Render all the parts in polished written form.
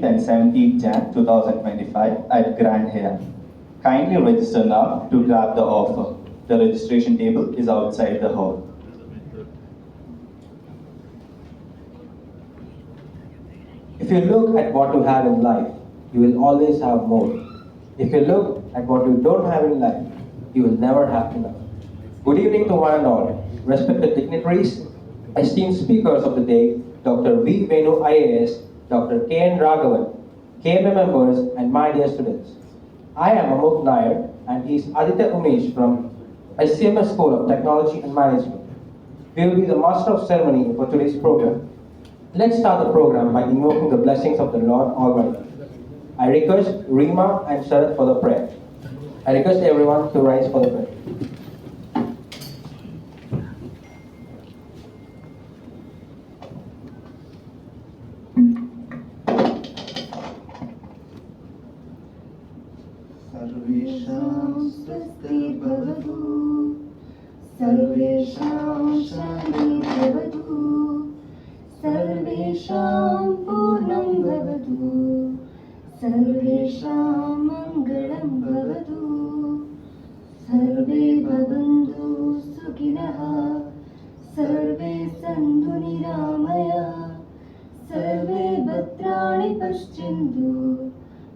16th and 17th Jan 2025 at Grand Hyatt. Kindly register now to grab the offer. The registration table is outside the hall. If you look at what you have in life, you will always have more. If you look at what you don't have in life, you will never have enough. Good evening to one and all. Respected dignitaries, esteemed speakers of the day, Dr. Venu IAS, Dr. K. Raghavan, KMA members, and my dear students. I am Amuk Nair, and he is Aditya Umesh from SCMS School of Technology and Management. We will be the master of ceremony for today's program. Let's start the program by invoking the blessings of the Lord Almighty. I request Rima and Sharat for the prayer. I request everyone to rise for the prayer. Sarvesham swasti bhavatu, Sarvesham shanti bhavatu, Sarvesham purnam bhavatu, Sarvesham mangalam bhavatu, Sarve bhavantu sukhinah, Sarve sandhu niramaya, Sarve bhadrani paschyantu,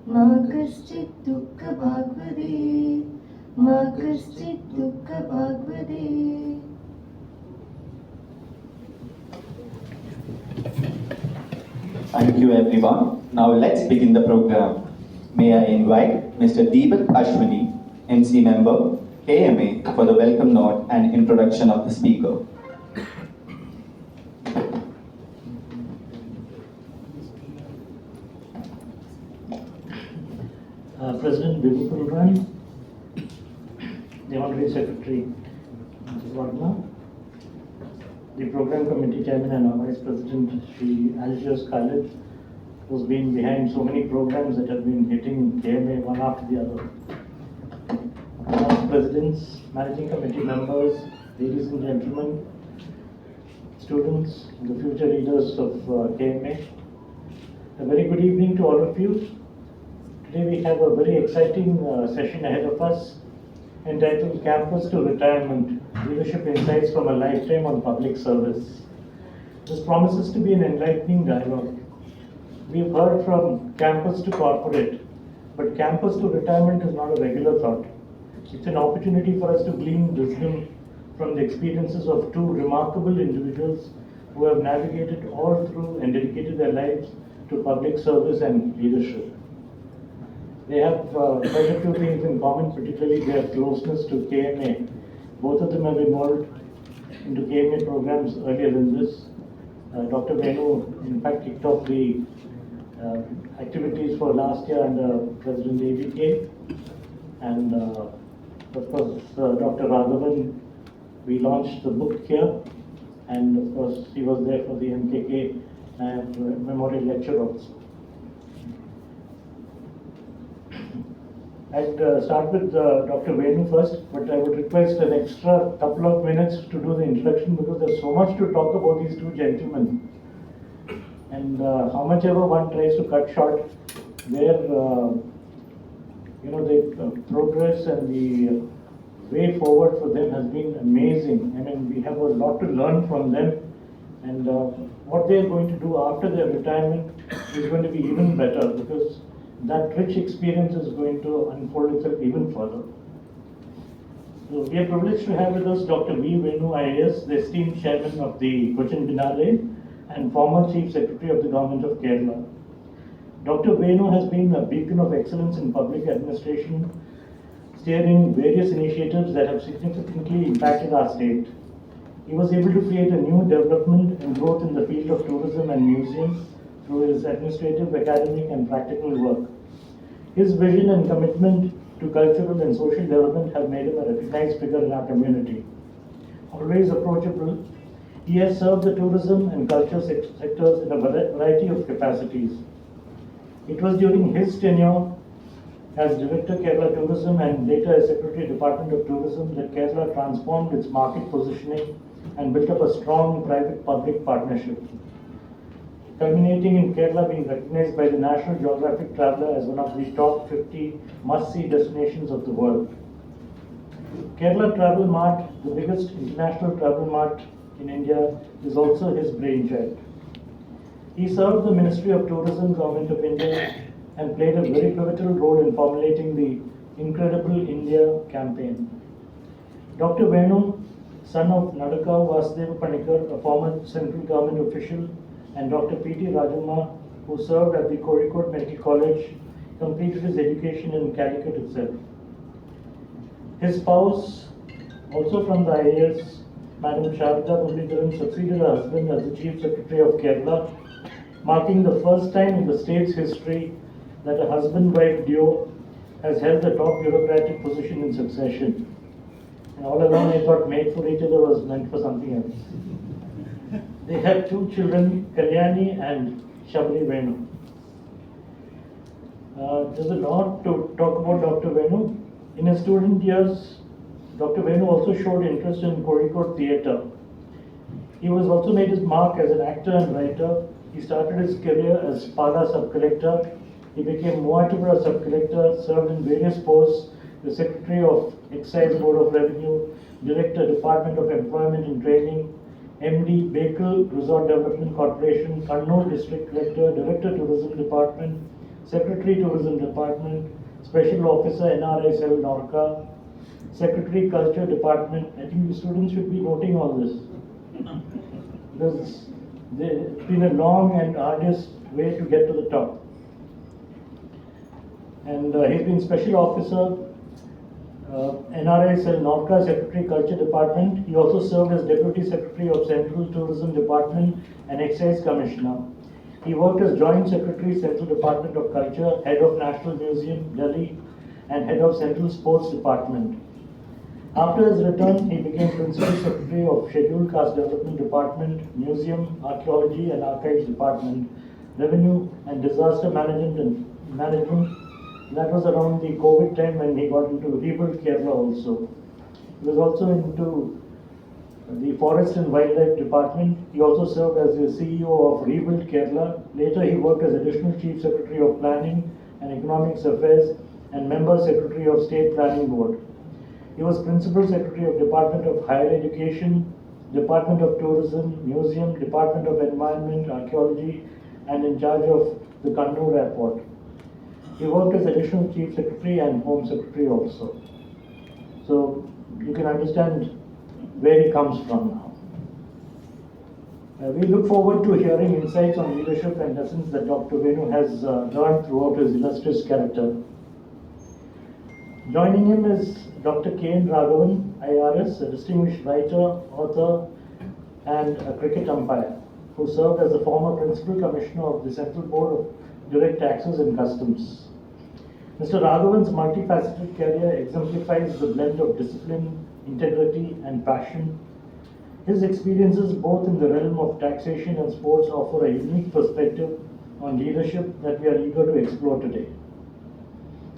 Ma kaschit dukkha bhagvade, Ma kaschit dukkha bhagvade. Thank you everyone. Now let's begin the program. May I invite Mr. Deepak Ashwini, MC member, KMA, for the welcome note and introduction of the speaker. President Bibu Purban, the Honorary Secretary Mrs. Varma, the Program Committee Chairman and our Vice President Shri Aljaz Khalid, who's been behind so many programs that have been hitting KMA one after the other. Past Presidents, Managing Committee members, ladies and gentlemen, students, the future leaders of KMA, a very good evening to all of you. Today we have a very exciting session ahead of us entitled Campus to Retirement, Leadership Insights from a Lifetime on Public Service. This promises to be an enlightening dialogue. We've heard from campus to corporate, but campus to retirement is not a regular thought. It's an opportunity for us to glean wisdom from the experiences of two remarkable individuals who have navigated all through and dedicated their lives to public service and leadership. They have quite a few things in common, particularly their closeness to KMA. Both of them have involved into KMA programs earlier than this. Dr. Venu, in fact, kicked off the activities for last year under President ABK. And of course, Dr. Raghavan, we launched the book here. And of course, he was there for the MKK memorial lecture also. I'd start with Dr. Venu first, but I would request an extra couple of minutes to do the introduction because there's so much to talk about these two gentlemen. And how much ever one tries to cut short, their the progress and the way forward for them has been amazing. I mean, we have a lot to learn from them, and what they're going to do after their retirement is going to be even better because that rich experience is going to unfold itself even further. So we are privileged to have with us Dr. Venu IAS, the esteemed chairman of the Cochin Biennale and former Chief Secretary of the Government of Kerala. Dr. Venu has been a beacon of excellence in public administration, steering various initiatives that have significantly impacted our state. He was able to create a new development and growth in the field of tourism and museums through his administrative, academic, and practical work. His vision and commitment to cultural and social development have made him a recognized figure in our community. Always approachable, he has served the tourism and culture sectors in a variety of capacities. It was during his tenure as Director Kerala Tourism and later as Secretary Department of Tourism that Kerala transformed its market positioning and built up a strong private-public partnership. culminating in Kerala being recognized by the National Geographic Traveller as one of the top 50 must-see destinations of the world. Kerala Travel Mart, the biggest international travel mart in India, is also his brainchild. He served the Ministry of Tourism, Government of India, and played a very pivotal role in formulating the Incredible India campaign. Dr. Venu, son of Nadakkav Vasudeva Panikar, a former central government official, and Dr. P.T. Rajanma, who served at the Kozhikode Medical College, completed his education in Calicut itself. His spouse, also from the IAS, Madam Sharda Muralidharan, succeeded her husband as the Chief Secretary of Kerala, marking the first time in the state's history that a husband-wife duo has held the top bureaucratic position in succession. And all along I thought made for each other was meant for something else. They have two children, Kalyani and Shabri Venu. There's a lot to talk about Dr. Venu. In his student years, Dr. Venu also showed interest in Kozhikode theatre. He was also made his mark as an actor and writer. He started his career as Pala sub-collector. He became Moatubra sub-collector, served in various posts, the Secretary of Excise Board of Revenue, Director, Department of Employment and Training, MD, Bekal Resort Development Corporation, Kannur District Collector, Director, Tourism Department, Secretary, Tourism Department, Special Officer, NRI Cell, Norca, Secretary, Culture Department. I think the students should be noting all this. Because it's been a long and arduous way to get to the top. And he's been Special Officer, NRI Cell, Norca, Secretary, Culture Department. He also served as Deputy Secretary of Central Tourism Department and Excise Commissioner. He worked as Joint Secretary, Central Department of Culture, Head of National Museum, Delhi, and Head of Central Sports Department. After his return, he became Principal Secretary of Scheduled Caste Development Department, Museum, Archaeology and Archives Department, Revenue and Disaster Management. That was around the COVID time when he got into Rebuild Kerala also. He was also into the Forest and Wildlife Department. He also served as the CEO of Rebuild Kerala. Later he worked as Additional Chief Secretary of Planning and Economics Affairs and Member Secretary of State Planning Board. He was Principal Secretary of Department of Higher Education, Department of Tourism, Museum, Department of Environment, Archaeology, and in charge of the Kannur Airport. He worked as Additional Chief Secretary and Home Secretary also. So you can understand where he comes from now. We look forward to hearing insights on leadership and lessons that Dr. Venu has learned throughout his illustrious character. Joining him is Dr. Raghavan IRS, a distinguished writer, author, and a cricket umpire, who served as the former Principal Commissioner of the Central Board of Direct Taxes and Customs. Mr. Raghavan's multifaceted career exemplifies the blend of discipline, integrity, and passion. His experiences both in the realm of taxation and sports offer a unique perspective on leadership that we are eager to explore today.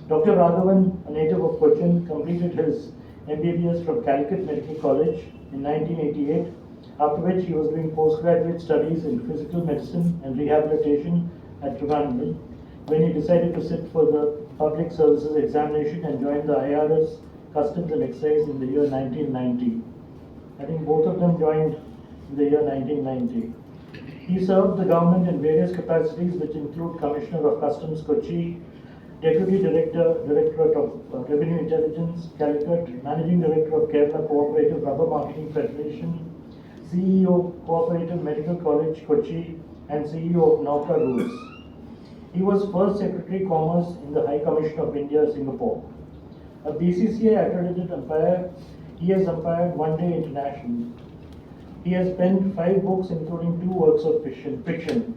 Dr. Raghavan, a native of Kochi, completed his MBBS from Calicut Medical College in 1988, after which he was doing postgraduate studies in physical medicine and rehabilitation at Trivandrum, when he decided to sit for the Public Services Examination and join the IRS Customs and Excise in the year 1990. I think both of them joined in the year 1990. He served the government in various capacities, which include Commissioner of Customs Kochi, Deputy Director, Directorate of Revenue Intelligence, Calicut, Managing Director of Kerala Cooperative Rubber Marketing Federation, CEO Cooperative Medical College Kochi, and CEO of Nauka Rules. He was First Secretary Commerce in the High Commission of India, Singapore. A BCCI accredited umpire, he has umpired one day internationally. He has penned 5 books, including 2 works of fiction.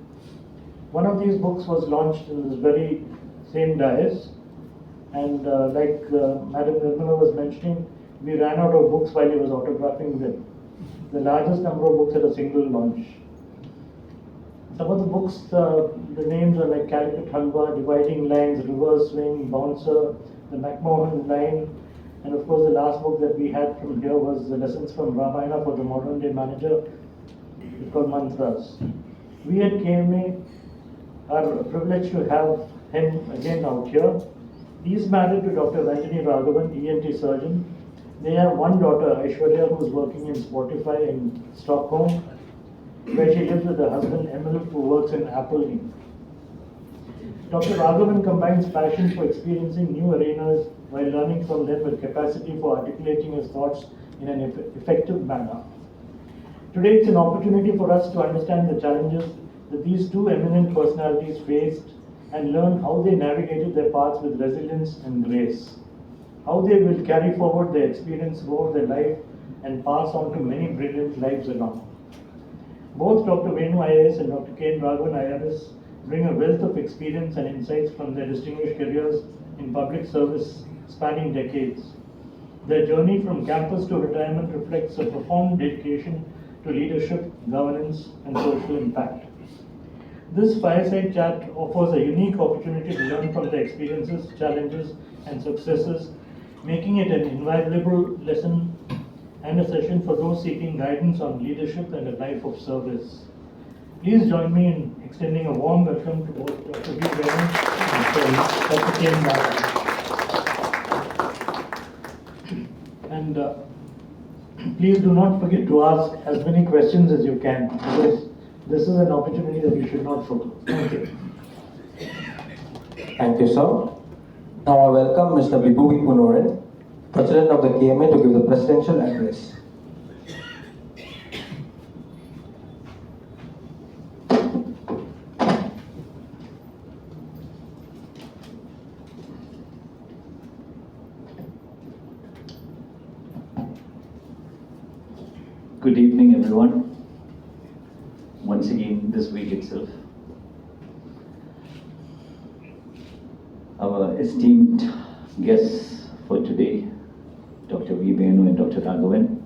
One of these books was launched in this very same dais, and like Madam Nirmala was mentioning, we ran out of books while he was autographing them. The largest number of books at a single launch. Some of the books, the names are like Calicut Halwa, Dividing Lines, Reverse Swing, Bouncer, the McMahon Line, and of course the last book that we had from here was the Lessons from Ramayana for the Modern Day Manager. It's called Mantras. We at KMA are privileged to have him again out here. He is married to Dr. Raghavan, ENT surgeon. They have one daughter, Aishwarya, who is working in Spotify in Stockholm, where she lives with her husband, Emil, who works in Apple Inc. Dr. Raghavan combines passion for experiencing new arenas while learning from them with capacity for articulating his thoughts in an effective manner. Today, it's an opportunity for us to understand the challenges that these two eminent personalities faced and learn how they navigated their paths with resilience and grace. How they will carry forward their experience throughout their life and pass on to many brilliant lives along. Both Dr. Venu IAS and Dr. Raghavan IRS bring a wealth of experience and insights from their distinguished careers in public service spanning decades. Their journey from campus to retirement reflects a profound dedication to leadership, governance, and social impact. This fireside chat offers a unique opportunity to learn from their experiences, challenges, and successes, making it an invaluable lesson and a session for those seeking guidance on leadership and a life of service. Please join me in extending a warm welcome to both Dr. V. Venu and Dr. K. And please do not forget to ask as many questions as you can, because this is an opportunity that you should not forget. Thank you. Thank you, sir. Now I welcome Mr. Vibhuvi Punoren, President of the KMA, to give the presidential address. Good evening, everyone. Once again, this week itself. Our esteemed guests for today, Dr. V. Venu and Dr. Raghavan,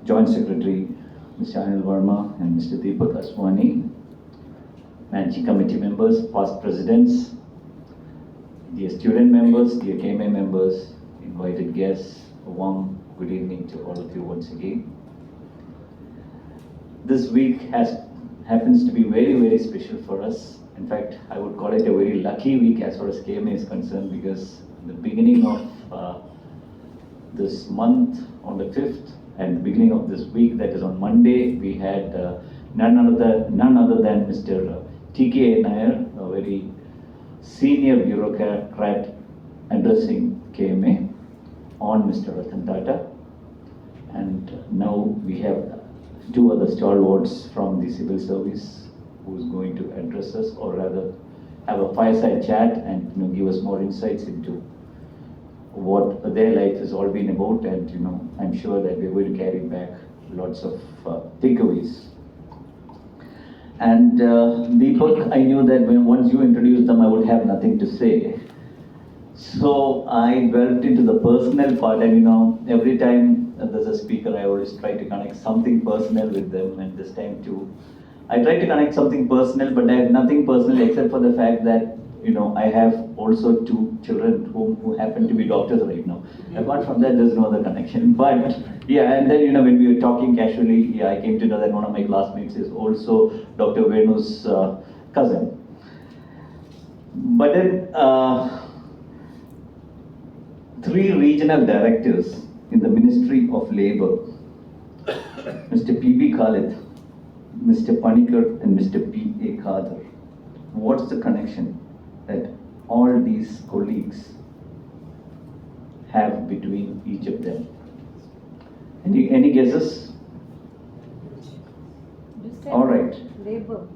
Joint Secretary Mr. Anil Verma and Mr. Deepak Aswani, Managing Committee members, past presidents, dear student members, dear KMA members, invited guests, a warm good evening to all of you once again. This week happens to be very, very special for us. In fact, I would call it a very lucky week as far as KMA is concerned, because the beginning of this month on the 5th and the beginning of this week, that is on Monday, we had none other than Mr. T.K. Nair, a very senior bureaucrat addressing KMA on Mr. Ratan Tata. And now we have two other stalwarts from the civil service who's going to address us, or rather have a fireside chat and give us more insights into what their life has all been about. And I'm sure that we're going to carry back lots of takeaways. And Deepak, I knew that once you introduced them, I would have nothing to say. So I delved into the personal part, and every time there's a speaker, I always try to connect something personal with them, and this time too, I tried to connect something personal, but I have nothing personal except for the fact that, I have also two children who happen to be doctors right now. Apart from that, there's no other connection. But yeah, and then, when we were talking casually, I came to know that one of my classmates is also Dr. Venu's cousin. But then, three regional directors in the Ministry of Labour, Mr. P.B. Khalid, Mr. Panikar and Mr. P.A. Khadar. What's the connection that all these colleagues have between each of them? Any guesses? You said All right. labor.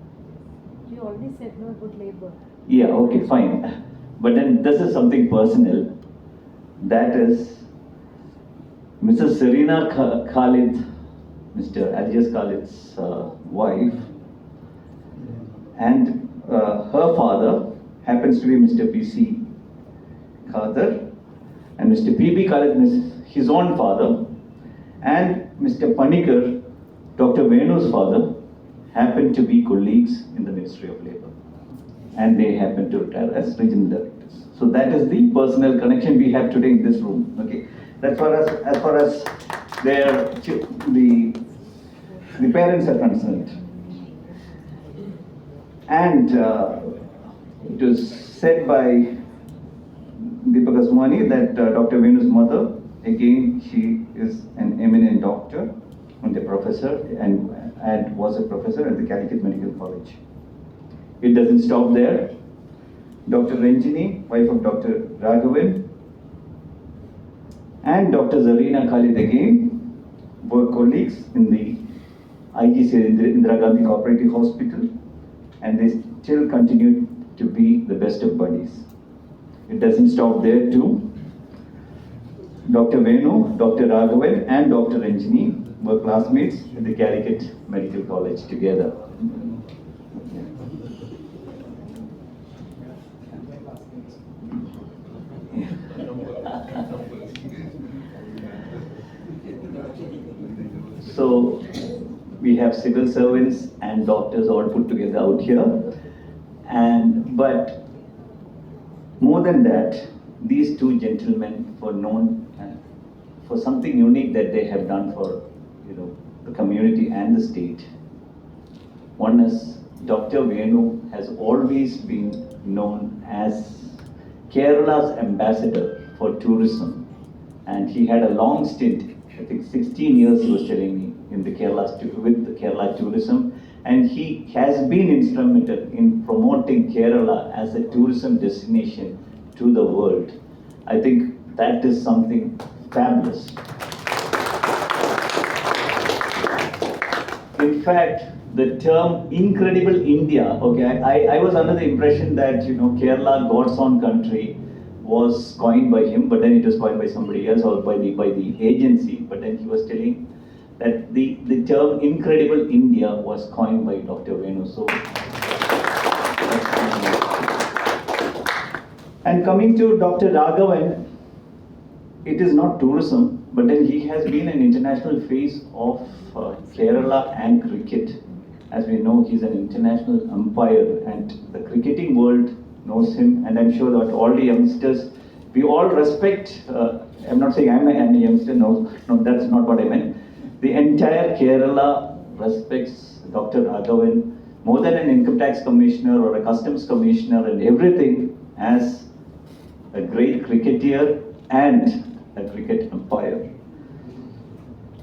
You already said no about labor. Yeah, okay, fine. But then this is something personal. That is Mrs. Serena Khalid, Mr. Aljaz Khalid's wife, and her father happens to be Mr. P.C. Khadar, and Mr. P.B. Khalid is his own father, and Mr. Panikar, Dr. Venu's father, happen to be colleagues in the Ministry of Labour, and they happen to retire as regional directors. So that is the personal connection we have today in this room. Okay, as far as the the parents are concerned. And it was said by Deepak Aswani that Dr. Venu's mother, again, she is an eminent doctor and a professor and was a professor at the Calicut Medical College. It doesn't stop there. Dr. Ranjini, wife of Dr. Raghavan, and Dr. Zarina Khalid again were colleagues in the IGC Indira Gandhi Cooperative Hospital, and they still continue to be the best of buddies. It doesn't stop there too. Dr. Venu, Dr. Raghavan, and Dr. Ranjini were classmates at the Calicut Medical College together. So we have civil servants and doctors all put together out here, but more than that, these two gentlemen were known for something unique that they have done for the community and the state. One is Dr. Venu has always been known as Kerala's ambassador for tourism, and he had a long stint, I think 16 years he was telling me, with the Kerala tourism, and he has been instrumental in promoting Kerala as a tourism destination to the world. I think that is something fabulous. In fact, the term incredible India, okay, I was under the impression that Kerala, God's own country, was coined by him, but then it was coined by somebody else or by the agency. But then he was telling that the term incredible India was coined by Dr. Venu. So, and coming to Dr. Raghavan, it is not tourism, but then he has been an international face of Kerala and cricket. As we know, he's an international umpire, and the cricketing world knows him, and I'm sure that all the youngsters, we all respect, I'm not saying I'm a youngster, no, that's not what I meant. The entire Kerala respects Dr. Raghavan more than an income tax commissioner or a customs commissioner and everything, as a great cricketer and a cricket umpire.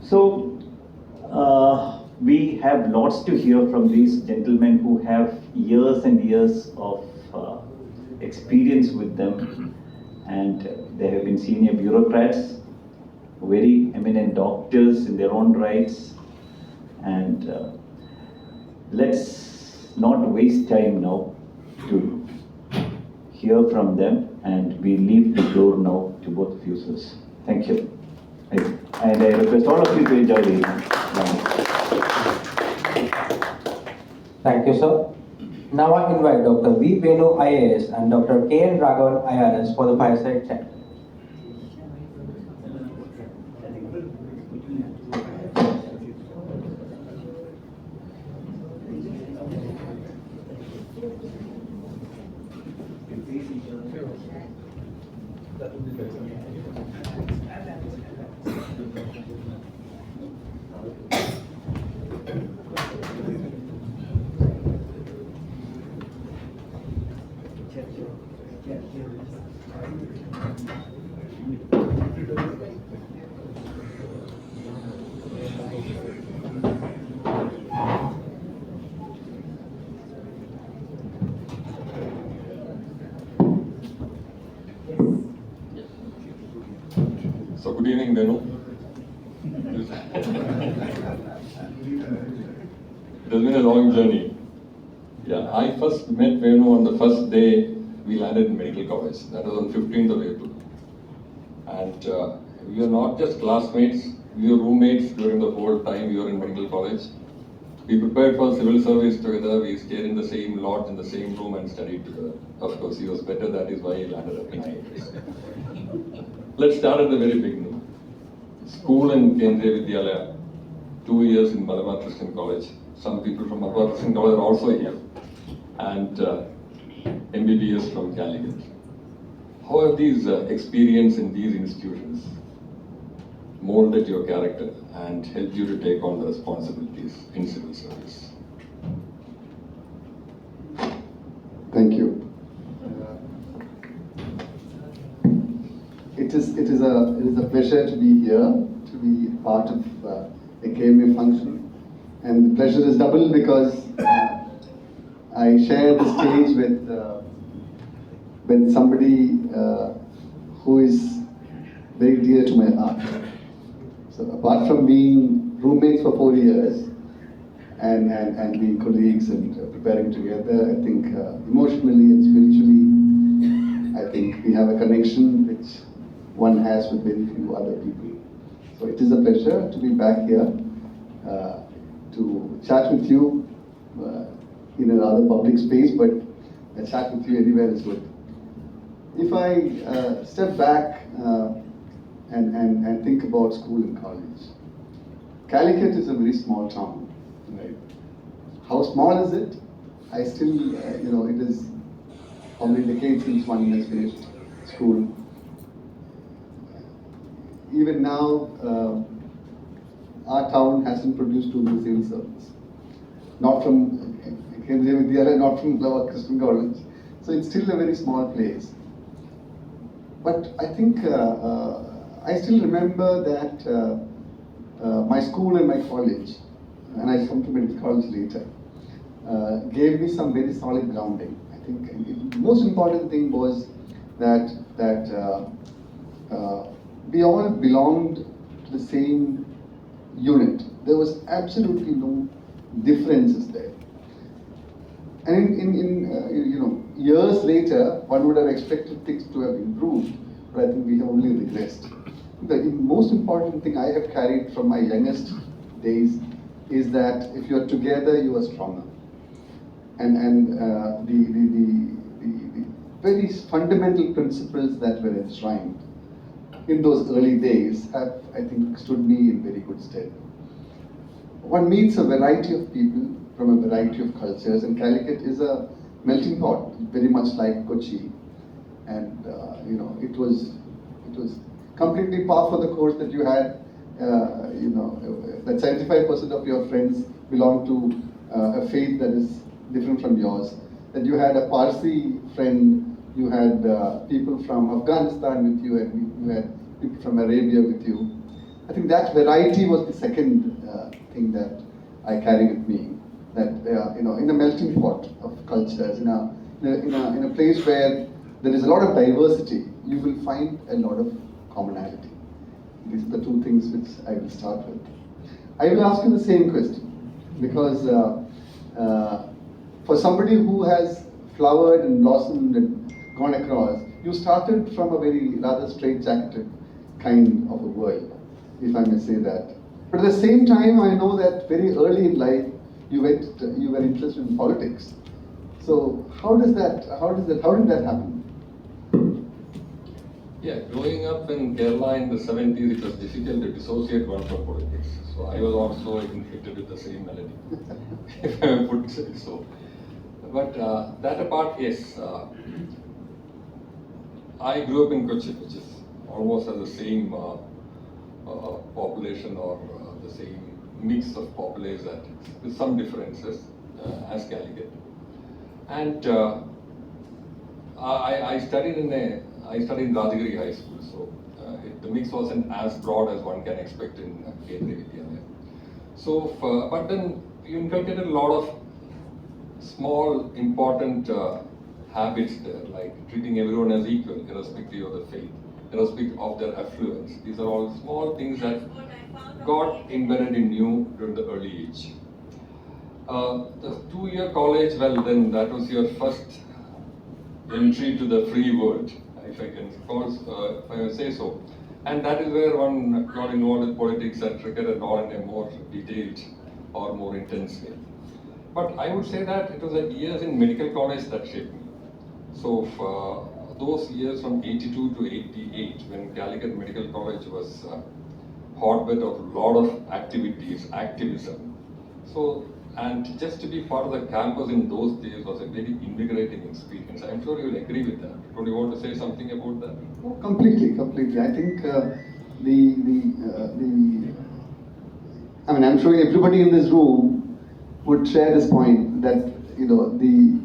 So, we have lots to hear from these gentlemen who have years and years of experience with them, and they have been senior bureaucrats, very eminent doctors in their own rights, and let's not waste time now to hear from them, and we leave the floor now to both of you, sirs. Thank you. And I request all of you to enjoy the evening. Thank you, sir. Now I invite Dr. V. Venu IAS and Dr. K. Raghavan IRS for the fireside chat. So good evening, Venu. It has been a long journey. Yeah, I first met Venu on the first day we landed in medical college. That was on 15th of April. And we were not just classmates, we were roommates during the whole time we were in medical college. We prepared for civil service together, we stayed in the same lodge, in the same room and studied together. Of course, he was better, that is why he landed up in IAS. Let's start at the very beginning. School in Kendriya Vidyalaya, 2 years in Malabar Christian College. Some people from Malabar Christian College are also here. And MBBS from Calicut. How have these experience in these institutions molded your character and helped you to take on the responsibilities? opportunities in civil service. Thank you. It is a pleasure to be here, to be part of a KMA function, and the pleasure is double because I share the stage with somebody who is very dear to my heart. So apart from being roommates for 4 years and being colleagues and preparing together, I think emotionally and spiritually, I think we have a connection which one has with very few other people. So it is a pleasure to be back here to chat with you in a rather public space, but a chat with you anywhere is good. If I step back and think about school and college, Calicut is a very small town, right? How small is it? I still, it is how many decades since one has finished school. Even now, our town hasn't produced too many civil servants. Not from KMA Vidyalaya, not from Lower Christian College. So it's still a very small place. But I think I still remember that my school and my college, and I come to medical college later, gave me some very solid grounding. I think the most important thing was that we all belonged to the same unit. There was absolutely no differences there. And in years later, one would have expected things to have improved, but I think we have only regressed. The most important thing I have carried from my youngest days is that if you are together, you are stronger. And the very fundamental principles that were enshrined in those early days have, I think, stood me in very good stead. One meets a variety of people from a variety of cultures, and Calicut is a melting pot, very much like Kochi. And it was completely par for the course that you had, that 75% of your friends belong to a faith that is different from yours. That you had a Parsi friend, you had people from Afghanistan with you, and you had people from Arabia with you. I think that variety was the second thing that I carry with me. That in a melting pot of cultures, in a place where there is a lot of diversity, you will find a lot of commonality. These are the two things which I will start with. I will ask you the same question because for somebody who has flowered and blossomed and gone across, you started from a very rather straitjacketed kind of a world, if I may say that. But at the same time, I know that very early in life, you were interested in politics. So how did that happen? Yeah, growing up in Kerala in the 70s, it was difficult to dissociate one from politics. So I was also inflicted with the same malady, if I may put it so. But that apart, yes, I grew up in Kochi, which is almost has the same population or the same mix of populations, with some differences as Calicut. And I studied in Rajagiri High School, so the mix wasn't as broad as one can expect in KMA Vidyalaya. So, but then you inculcated a lot of small, important habits there, like treating everyone as equal, irrespective of the faith, irrespective of their affluence. These are all small things that got embedded in you during the early age. The 2-year college, well, then that was your first entry to the free world, if I can if I may say so. And that is where one got involved with politics and cricket and all in a more detailed or more intense way. But I would say that it was the years in medical college that shaped me. So for those years from 82 to 88, when Calicut Medical College was hotbed of a lot of activities, activism. So, and just to be part of the campus in those days was a very invigorating experience. I'm sure you will agree with that. Don't you want to say something about that? Oh, completely. I think I mean, I'm sure everybody in this room would share this point that, you know, the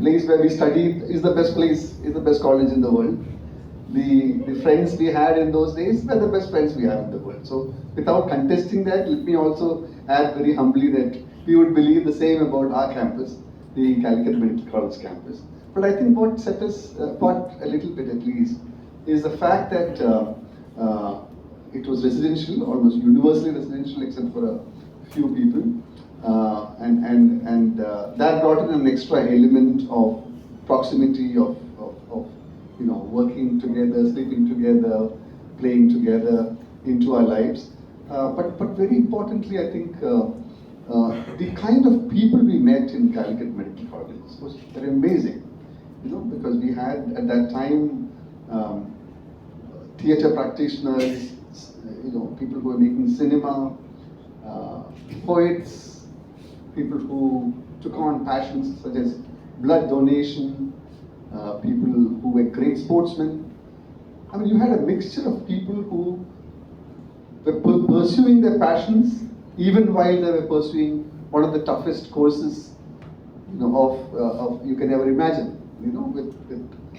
place where we studied is the best place, is the best college in the world. The friends we had in those days were the best friends we have in the world. So without contesting that, let me also add very humbly that we would believe the same about our campus, the Calicut Medical College campus. But I think what set us apart a little bit at least is the fact that it was residential, almost universally residential except for a few people. And that brought in an extra element of proximity, of you know, working together, sleeping together, playing together into our lives. But very importantly, I think the kind of people we met in Calicut Medical College was very amazing. You know, because we had at that time theatre practitioners, you know, people who were making cinema, poets, people who took on passions such as blood donation, people who were great sportsmen. I mean, you had a mixture of people who were pursuing their passions even while they were pursuing one of the toughest courses, you know, of you can ever imagine. You know, with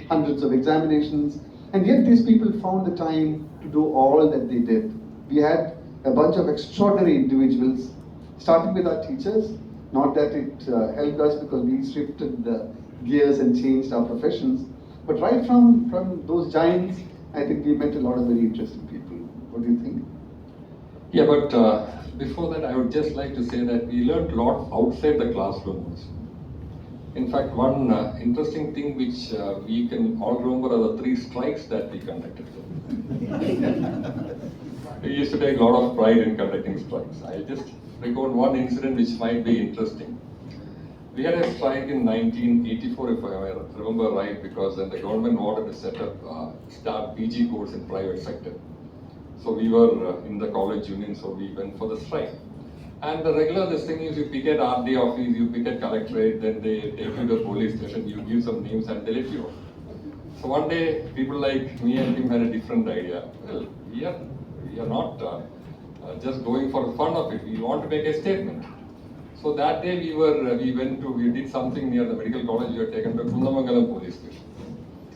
hundreds of examinations, and yet these people found the time to do all that they did. We had a bunch of extraordinary individuals, starting with our teachers. Not that it helped us because we shifted the gears and changed our professions, but right from those giants, I think we met a lot of very interesting people. What do you think? Yeah, but before that, I would just like to say that we learned a lot outside the classroom also. In fact, one interesting thing which we can all remember are the 3 strikes that we conducted. We used to take a lot of pride in conducting strikes. I just recall one incident which might be interesting. We had a strike in 1984, if I remember right, because then the government wanted to set up start PG course in private sector. So we were in the college union, so we went for the strike. And the regular this thing is you pick at RD office, you pick at collectorate, then they take you to the police station, you give some names and they let you off. So one day, people like me and him had a different idea. Well, we are not just going for the fun of it. We want to make a statement. So that day we did something near the medical college. We were taken to Kundamangalam police station.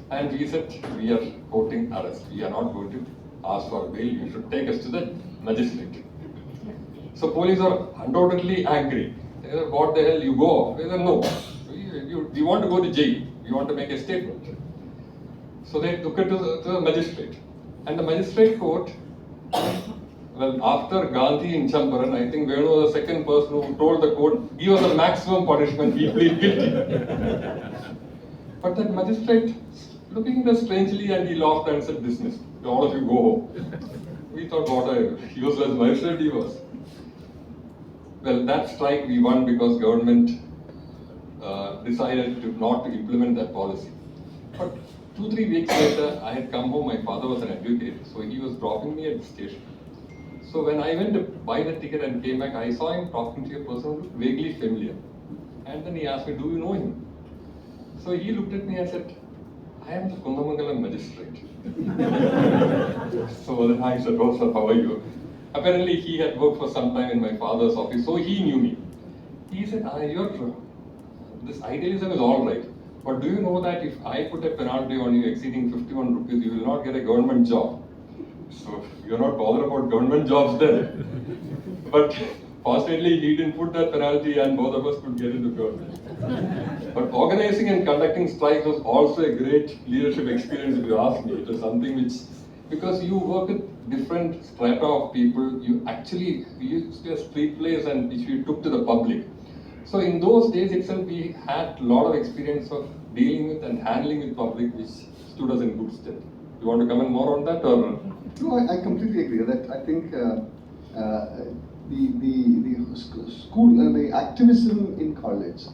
And we said, we are quoting arrest. We are not going to ask for bail. You should take us to the magistrate. So police are undoubtedly angry. They said, what the hell, you go off? They said, no, we want to go to jail. We want to make a statement. So they took it to the magistrate. And the magistrate court, well, after Gandhi in Champaran, I think Venu was the second person who told the court, give us the maximum punishment, we plead guilty. But that magistrate, looking at us strangely, and he laughed and said, dismissed. All of you go home. We thought, what a useless magistrate he was. Well, that strike we won because government decided not to implement that policy. But 2-3 weeks later, I had come home. My father was an advocate, so he was dropping me at the station. So when I went to buy the ticket and came back, I saw him talking to a person who looked vaguely familiar. And then he asked me, do you know him? So he looked at me and said, I am the Kundamangalam magistrate. So then I said, oh sir, how are you? Apparently he had worked for some time in my father's office, so he knew me. He said, this idealism is all right, but do you know that if I put a penalty on you exceeding 51 rupees, you will not get a government job. So you're not bothered about government jobs then. But fortunately he didn't put that penalty and both of us could get into government. But organizing and conducting strikes was also a great leadership experience if you ask me. It was something which, because you work with different strata of people, we used to have street plays and which we took to the public. So in those days itself, we had a lot of experience of dealing with and handling with public, which stood us in good stead. You want to comment more on that, or? No, I completely agree. That I think the school and the activism in college.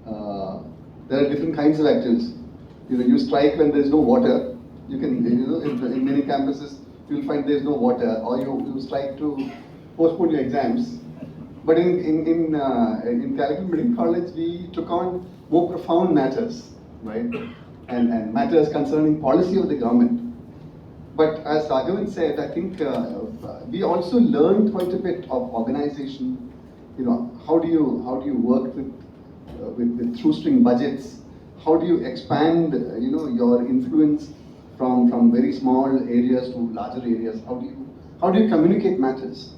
There are different kinds of activism. You know, you strike when there is no water. You can, you know, in many campuses, you'll find there is no water, or you strike to postpone your exams. But in Calicut Medical College, we took on more profound matters, right? And matters concerning policy of the government. But as Raghavan said, I think we also learned quite a bit of organization. You know, how do you work with shoestring budgets? How do you expand your influence from very small areas to larger areas? How do you communicate matters?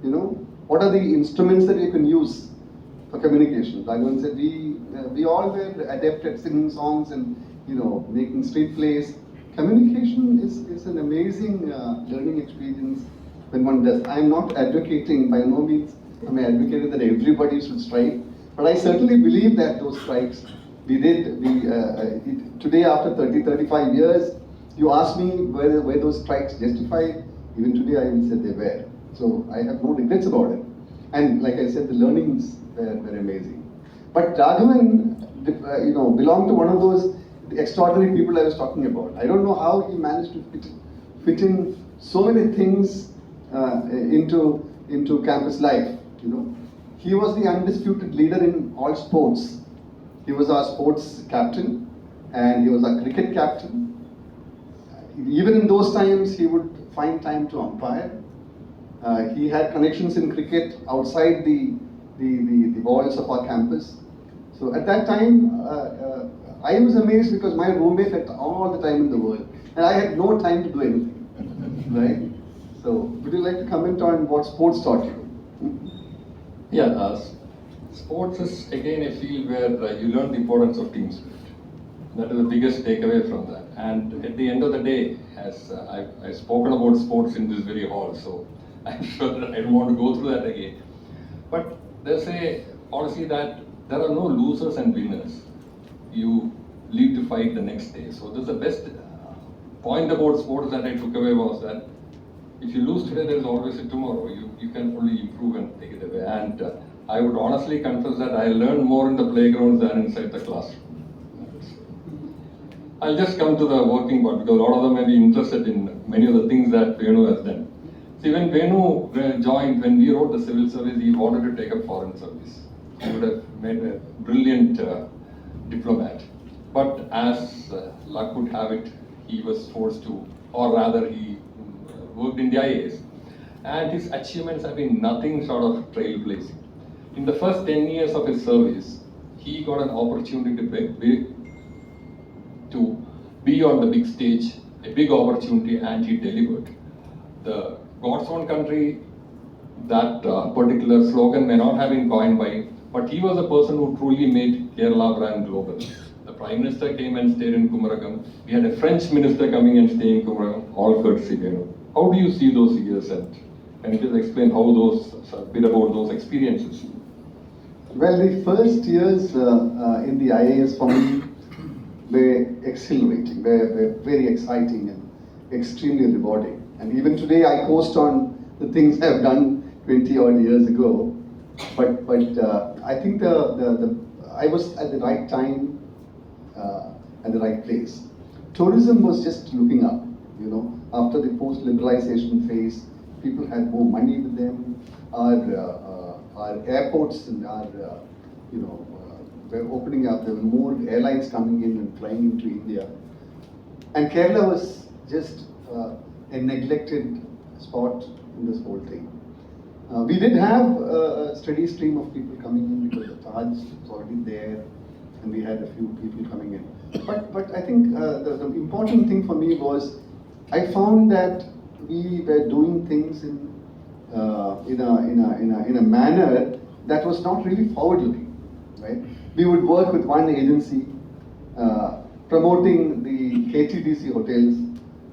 You know, what are the instruments that you can use for communication? Raghavan said we all were adept at singing songs and making street plays. Communication is an amazing learning experience when one does. I am not advocating, by no means am I advocating that everybody should strike, but I certainly believe that those strikes we did. Today, after 35 years, you ask me were those strikes justified. Even today, I will say they were. So I have no regrets about it. And like I said, the learnings were amazing. But Raghavan, belonged to one of those extraordinary people I was talking about. I don't know how he managed to fit in so many things into campus life. He was the undisputed leader in all sports. He was our sports captain, and he was our cricket captain. Even in those times, he would find time to umpire. He had connections in cricket outside the walls of our campus. So at that time, I was amazed because my roommate had all the time in the world, and I had no time to do anything, right? So would you like to comment on what sports taught you? Yeah, sports is again a field where you learn the importance of team spirit. That is the biggest takeaway from that. And at the end of the day, as I've spoken about sports in this very hall, so I'm sure that I don't want to go through that again. But there's a policy that there are no losers and winners. You live to fight the next day. So this is the best point about sports that I took away was that if you lose today, there is always a tomorrow. You can only improve and take it away. And I would honestly confess that I learned more in the playgrounds than inside the classroom. I'll just come to the working part because a lot of them may be interested in many of the things that Venu has done. See, when Venu joined, when we wrote the civil service, he wanted to take up foreign service. He would have made a brilliant diplomat. But as luck would have it, he was forced to, or rather he worked in the IAS. And his achievements have been nothing short of trailblazing. In the first 10 years of his service, he got an opportunity to be on the big stage, a big opportunity, and he delivered. The God's own country, that particular slogan may not have been coined by him, but he was a person who truly made Kerala brand global. The Prime Minister came and stayed in Kumaragam. We had a French minister coming and staying in Kumaragam, all courtesy Venu. How do you see those years, and can you just explain how a bit about those experiences? Well, the first years in the IAS for me were exhilarating, were very exciting and extremely rewarding. And even today I coast on the things I've done 20 odd years ago. But I think I was at the right time, at the right place. Tourism was just looking up, after the post-liberalization phase, people had more money with them. Our airports and our, were opening up. There were more airlines coming in and flying into India. And Kerala was just a neglected spot in this whole thing. We did have a steady stream of people coming in because the Taj was already there, and we had a few people coming in. But I think the important thing for me was I found that we were doing things in a manner that was not really forward-looking, right? We would work with one agency promoting the KTDC hotels.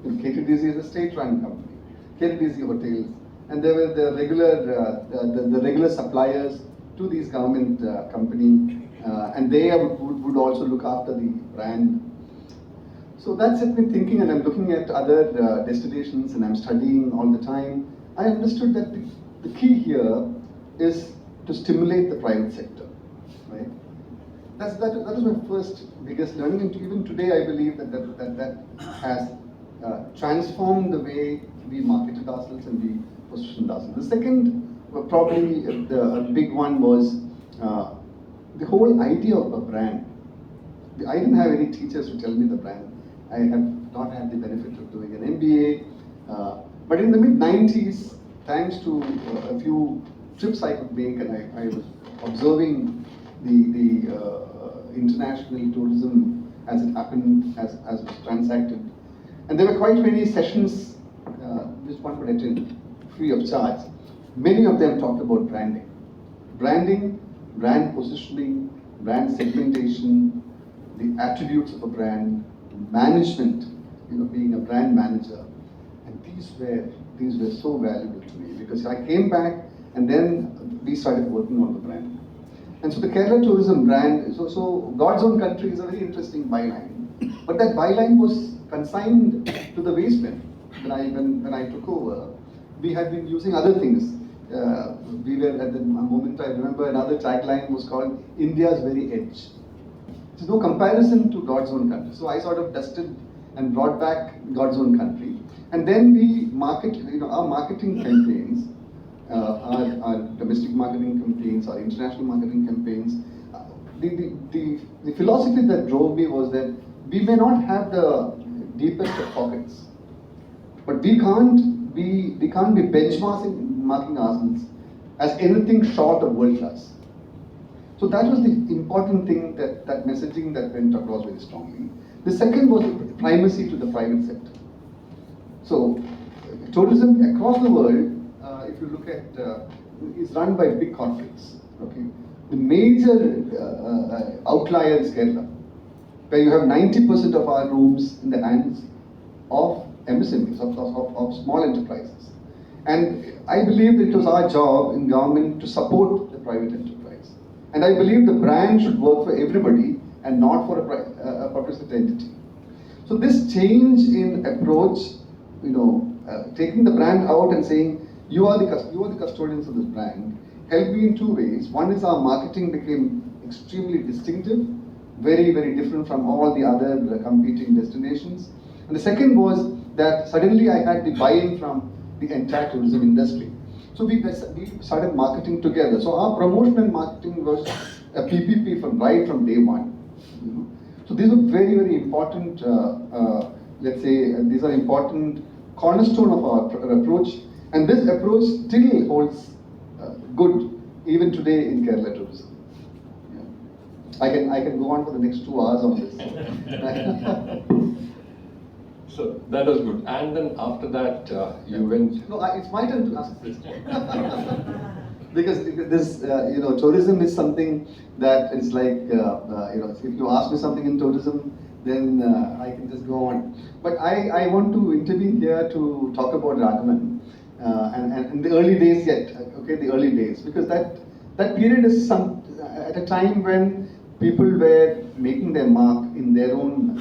KTDC is a state-run company. KTDC hotels, and there were the regular suppliers to these government company, and they would also look after the brand. So that set me thinking, and I'm looking at other destinations, and I'm studying all the time. I understood that the key here is to stimulate the private sector, right? That was my first biggest learning, and even today I believe that has transformed the way we marketed ourselves and we positioned ourselves. The second, probably the big one, was the whole idea of a brand. I didn't have any teachers to tell me the brand. I have not had the benefit of doing an MBA. But in the mid-90s, thanks to a few trips I could make, and I was observing the international tourism as it happened, as it was transacted. And there were quite many sessions which one could attend free of charge. Many of them talked about branding. Branding, brand positioning, brand segmentation, the attributes of a brand, management, being a brand manager. And these were so valuable to me, because I came back and then we started working on the brand. And so the Kerala tourism brand, so God's own country is a very interesting byline. But that byline was consigned to the waste bin. When I took over, we had been using other things. We were at the moment, I remember another tagline was called India's very edge. There's no comparison to God's own country. So I sort of dusted and brought back God's own country. And then we market, our marketing campaigns, our domestic marketing campaigns, our international marketing campaigns. The philosophy that drove me was that we may not have the deepest of pockets, but we can't be benchmarking ourselves as anything short of world class. So that was the important thing, that messaging that went across very strongly. The second was the primacy to the private sector. So tourism across the world, if you look at, is run by big corporates. Okay, the major outlier is Kerala, where you have 90% of our rooms in the hands of MSMEs, of small enterprises. And I believe that it was our job in government to support the private enterprise. And I believe the brand should work for everybody and not for a publicity entity. So this change in approach, taking the brand out and saying, you are the custodians of this brand, helped me in two ways. One is our marketing became extremely distinctive, very, very different from all the other competing destinations. And the second was that suddenly I had the buy-in from the entire tourism industry. So we started marketing together. So our promotion and marketing was a PPP right from day one. So these are very, very important, let's say, these are important cornerstone of our approach. And this approach still holds good even today in Kerala tourism. Yeah. I can go on for the next 2 hours on this. So that was good. And then after that, you went. No, it's my turn to ask this. Because this, tourism is something that is like, if you ask me something in tourism, then I can just go on. But I want to intervene here to talk about Raghavan and the early days the early days, because that period is at a time when people were making their mark in their own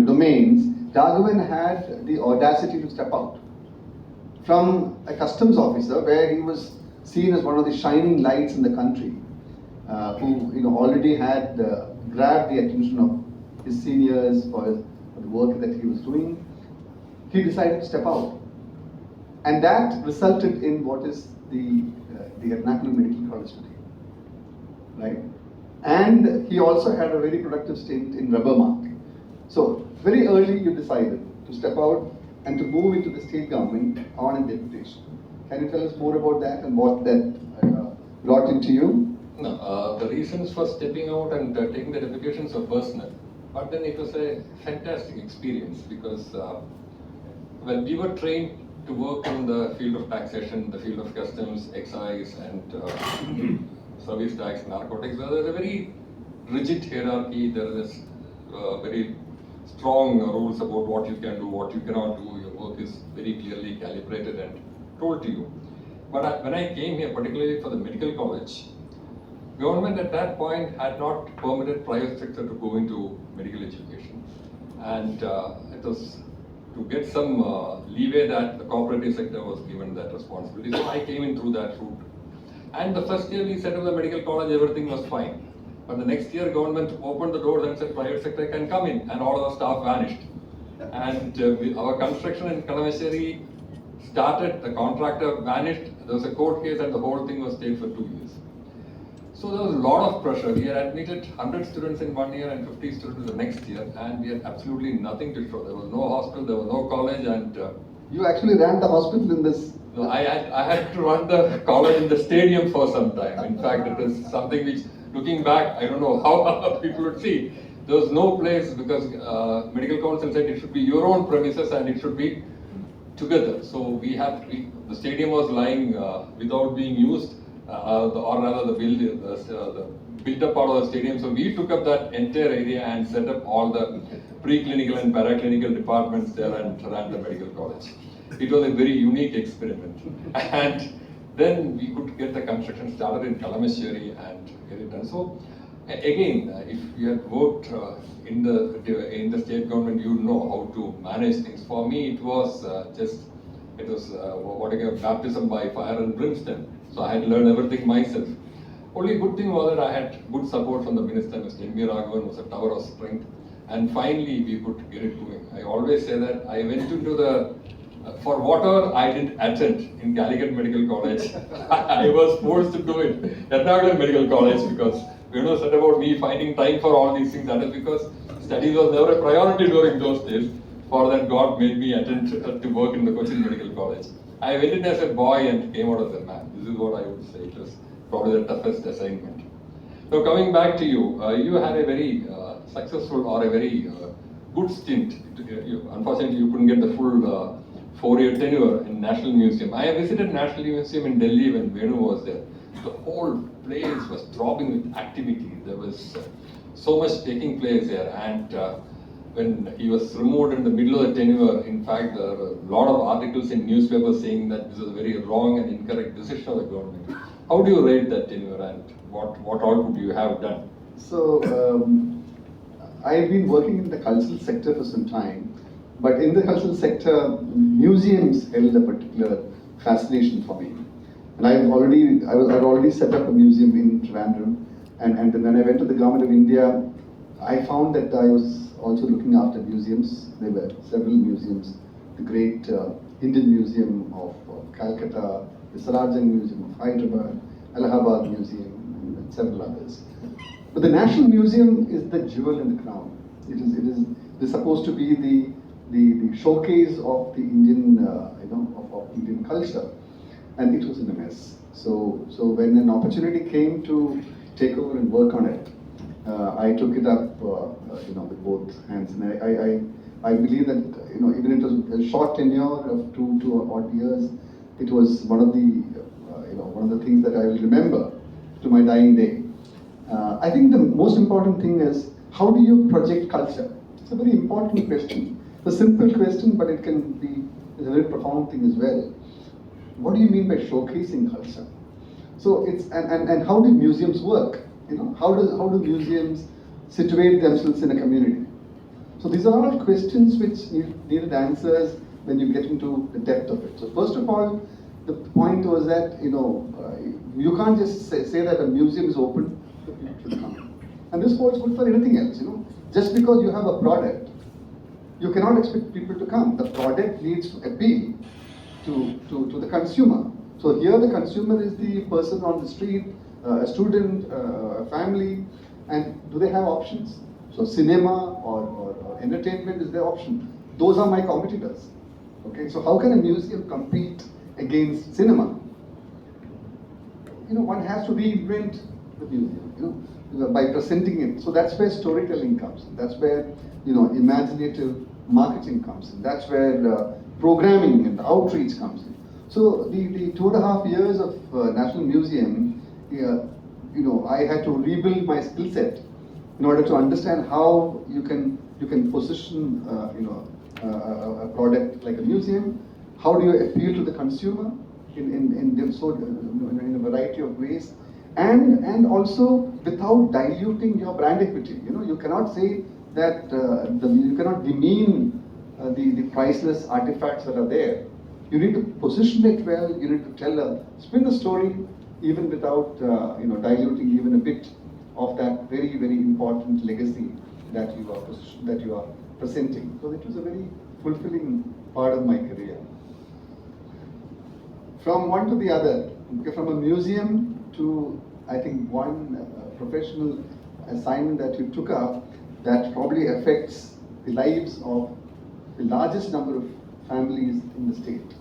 domains. Raghavan had the audacity to step out from a customs officer, where he was seen as one of the shining lights in the country, who already had grabbed the attention of his seniors for the work that he was doing. He decided to step out, and that resulted in what is the Ernakulam Medical College today, right? And he also had a very productive stint in rubber mark. So very early you decided to step out and to move into the state government on a deputation. Can you tell us more about that and what that brought into you? No, the reasons for stepping out and taking the deputations were personal. But then it was a fantastic experience, because when we were trained to work in the field of taxation, the field of customs, excise, and service tax, narcotics, there is a very rigid hierarchy. There is very strong rules about what you can do, what you cannot do. Your work is very clearly calibrated and told to you. But when I came here, particularly for the medical college, government at that point had not permitted private sector to go into medical education. And it was to get some leeway that the cooperative sector was given that responsibility. So I came in through that route. And the first year we set up the medical college, everything was fine. But the next year, government opened the doors and said private sector can come in, and all our staff vanished. And our construction in Kalamasheri started, the contractor vanished, there was a court case, and the whole thing was stayed for 2 years. So there was a lot of pressure. We had admitted 100 students in 1 year and 50 students the next year, and we had absolutely nothing to show. There was no hospital, there was no college, and You actually ran the hospital in this. no, I had to run the college in the stadium for some time. In fact, it is something which, looking back, I don't know how people would see. There was no place because medical council said it should be your own premises and it should be together. So the stadium was lying without being used, or rather the built-up part of the stadium. So we took up that entire area and set up all the preclinical and paraclinical departments there and ran the medical college. It was a very unique experiment. And then we could get the construction started in Kalameshwari and get it done. So again, if you had worked in the state government, you know how to manage things. For me, it was what I call baptism by fire and brimstone. So I had to learn everything myself. Only good thing was that I had good support from the minister, Mr. Raghavan was a tower of strength. And finally, we could get it going. I always say that I went into for whatever I didn't attend in Calicut Medical College, I was forced to do it. Ernakulam Medical College, because Venu said about me finding time for all these things. That is because studies was never a priority during those days. For that, God made me attend to work in the Kochi Medical College. I went in as a boy and came out as a man. This is what I would say. It was probably the toughest assignment. So coming back to you, you had a very successful or a very good stint. Unfortunately, you couldn't get the full 4-year tenure in National Museum. I visited National Museum in Delhi when Venu was there. The whole place was throbbing with activity. There was so much taking place there. And when he was removed in the middle of the tenure, in fact, there were a lot of articles in newspapers saying that this is a very wrong and incorrect decision of the government. How do you rate that tenure and what all could you have done? So, I've been working in the cultural sector for some time. But in the cultural sector, museums held a particular fascination for me. And I'd already set up a museum in Trivandrum. And then when I went to the Government of India, I found that I was also looking after museums. There were several museums. The great Indian Museum of Calcutta, the Sarajang Museum of Hyderabad, Allahabad Museum, and several others. But the National Museum is the jewel in the crown. It is supposed to be the showcase of the Indian, of Indian culture, and it was in a mess. So when an opportunity came to take over and work on it, I took it up, with both hands, and I believe that even it was a short tenure of 2 odd years, it was one of the things that I will remember to my dying day. I think the most important thing is, how do you project culture? It's a very important question. It's a simple question, but it can be a very profound thing as well. What do you mean by showcasing culture? So it's and how do museums work? How do museums situate themselves in a community? So these are all questions which needed answers when you get into the depth of it. So first of all, the point was that you can't just say that a museum is open to people to come, and this holds good for anything else. Just because you have a product, you cannot expect people to come. The product needs to appeal to the consumer. So here the consumer is the person on the street, a student, a family, and do they have options? So cinema or entertainment is their option. Those are my competitors. Okay, so how can a museum compete against cinema? One has to reinvent the museum, by presenting it. So that's where storytelling comes. That's where, imaginative marketing comes in. That's where programming and outreach comes in. So the 2.5 years of National Museum, I had to rebuild my skill set in order to understand how you can position, a product like a museum. How do you appeal to the consumer in a variety of ways, and also without diluting your brand equity. You cannot say that you cannot demean the priceless artifacts that are there. You need to position it well. You need to spin a story, even without diluting even a bit of that very, very important legacy that you are presenting. So it was a very fulfilling part of my career. From one to the other, from a museum to I think one professional assignment that you took up that probably affects the lives of the largest number of families in the state.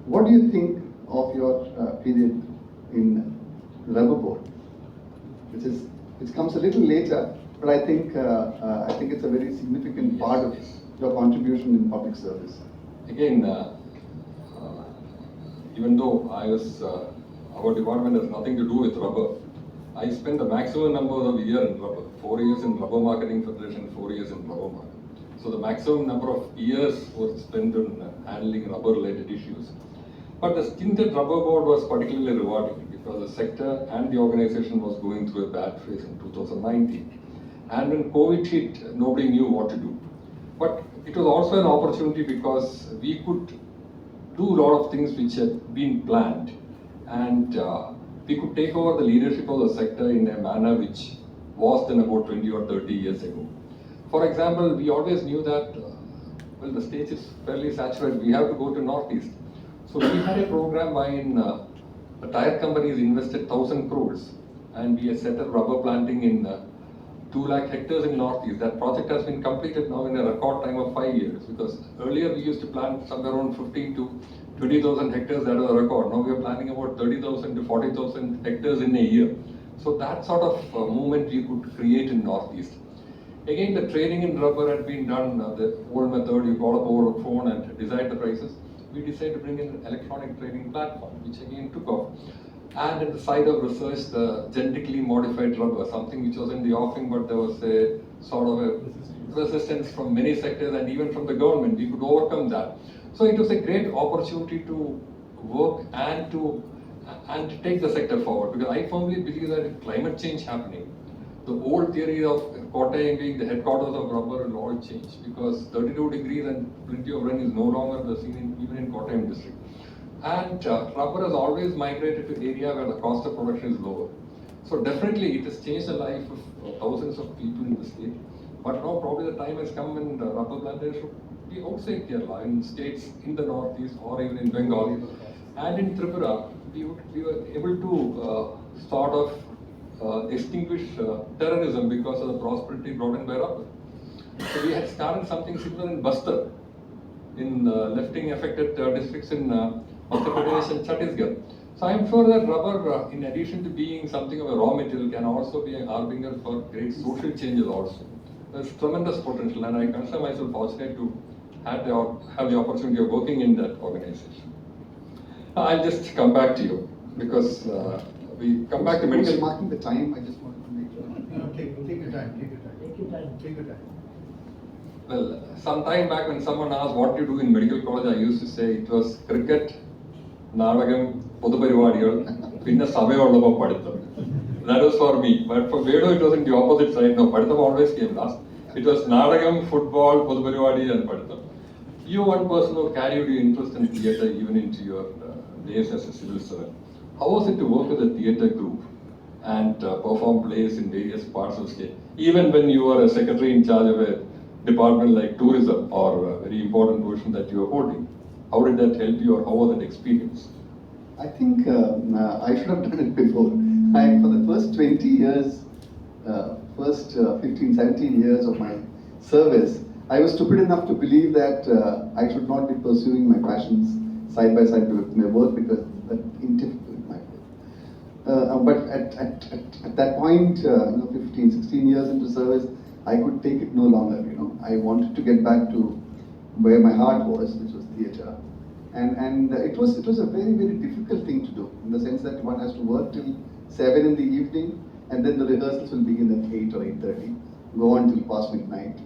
What do you think of your period in rubber board, which comes a little later, but I think it's a very significant part of your contribution in public service. Again, even though our department has nothing to do with rubber, I spent the maximum number of years in rubber. 4 years in Rubber Marketing Federation, 4 years in rubber market. So the maximum number of years was spent on handling rubber-related issues. But the stint at rubber board was particularly rewarding because the sector and the organization was going through a bad phase in 2019. And when COVID hit, nobody knew what to do. But it was also an opportunity because we could do a lot of things which had been planned, and we could take over the leadership of the sector in a manner which was then about 20 or 30 years ago. For example, we always knew that, well, the stage is fairly saturated, we have to go to Northeast. So we had a program wherein the tire companies invested 1,000 crores, and we had set up rubber planting in 2 lakh hectares in Northeast. That project has been completed now in a record time of 5 years, because earlier we used to plant somewhere around 15 to 20,000 hectares, that was a record. Now we are planting about 30,000 to 40,000 hectares in a year. So that sort of movement we could create in Northeast. Again, the trading in rubber had been done, the old method, you call up over the phone and decide the prices. We decided to bring in an electronic trading platform, which again took off. And at the side of research, the genetically modified rubber, something which was in the offing, but there was a sort of a resistance from many sectors and even from the government. We could overcome that. So it was a great opportunity to work and to take the sector forward, because I firmly believe that with climate change happening, the old theory of Kochi being the headquarters of rubber will all change, because 32 degrees and plenty of rain is no longer the scene even in Kochi district. And rubber has always migrated to area where the cost of production is lower. So definitely it has changed the life of thousands of people in the state. But now probably the time has come when the rubber planters should be outside Kerala, in states in the Northeast or even in Bengal. And in Tripura, we were able to sort of extinguish terrorism because of the prosperity brought in by rubber. So we had started something similar in Bastar, in lifting affected districts in Madhya Pradesh and Chhattisgarh. So I am sure that rubber, in addition to being something of a raw material, can also be a harbinger for great social changes also. There's tremendous potential, and I consider myself fortunate to have the opportunity of working in that organization. I'll just come back to you, because we come back to medical. Marking the time, I just wanted to make sure. No, take your time. Take your time. Well, some time back when someone asked what you do in medical college, I used to say it was cricket, Nadagam, Poduparivaadigal, Pinna Sabayolava Paditham. That was for me. But for Venu, it was in the opposite side. No, Paditham always came last. It was Nadagam, football, Poduparivaadi, and Paditham. You, one person who carried your interest in theatre even into your days as a civil servant. How was it to work with a theatre group and perform plays in various parts of the state? Even when you were a secretary in charge of a department like tourism, or a very important position that you were holding. How did that help you, or how was that experience? I think I should have done it before. For the first 20 years, first 15, 17 years of my service, I was stupid enough to believe that I should not be pursuing my passions side by side with my work, because that interfered with my work. But at that point, 15, 16 years into service, I could take it no longer. I wanted to get back to where my heart was, which was theatre. And it was a very, very difficult thing to do, in the sense that one has to work till 7 in the evening, and then the rehearsals will begin at 8 or 8:30, go on till past midnight.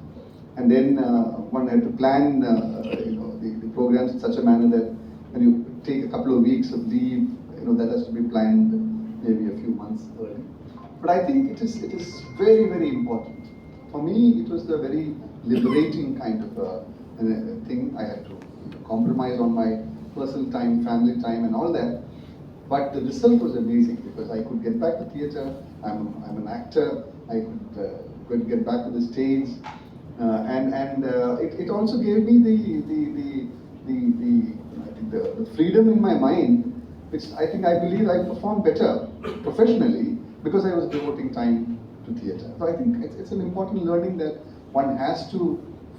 And then one had to plan the programs in such a manner that when you take a couple of weeks of leave, that has to be planned maybe a few months early. But I think it is very, very important. For me, it was a very liberating kind of thing. I had to compromise on my personal time, family time, and all that. But the result was amazing, because I could get back to theatre. I'm an actor. I could get back to the stage, and it also gave me the freedom in my mind, which I believe I performed better professionally because I was devoting time to theatre. So I think it's an important learning that one has to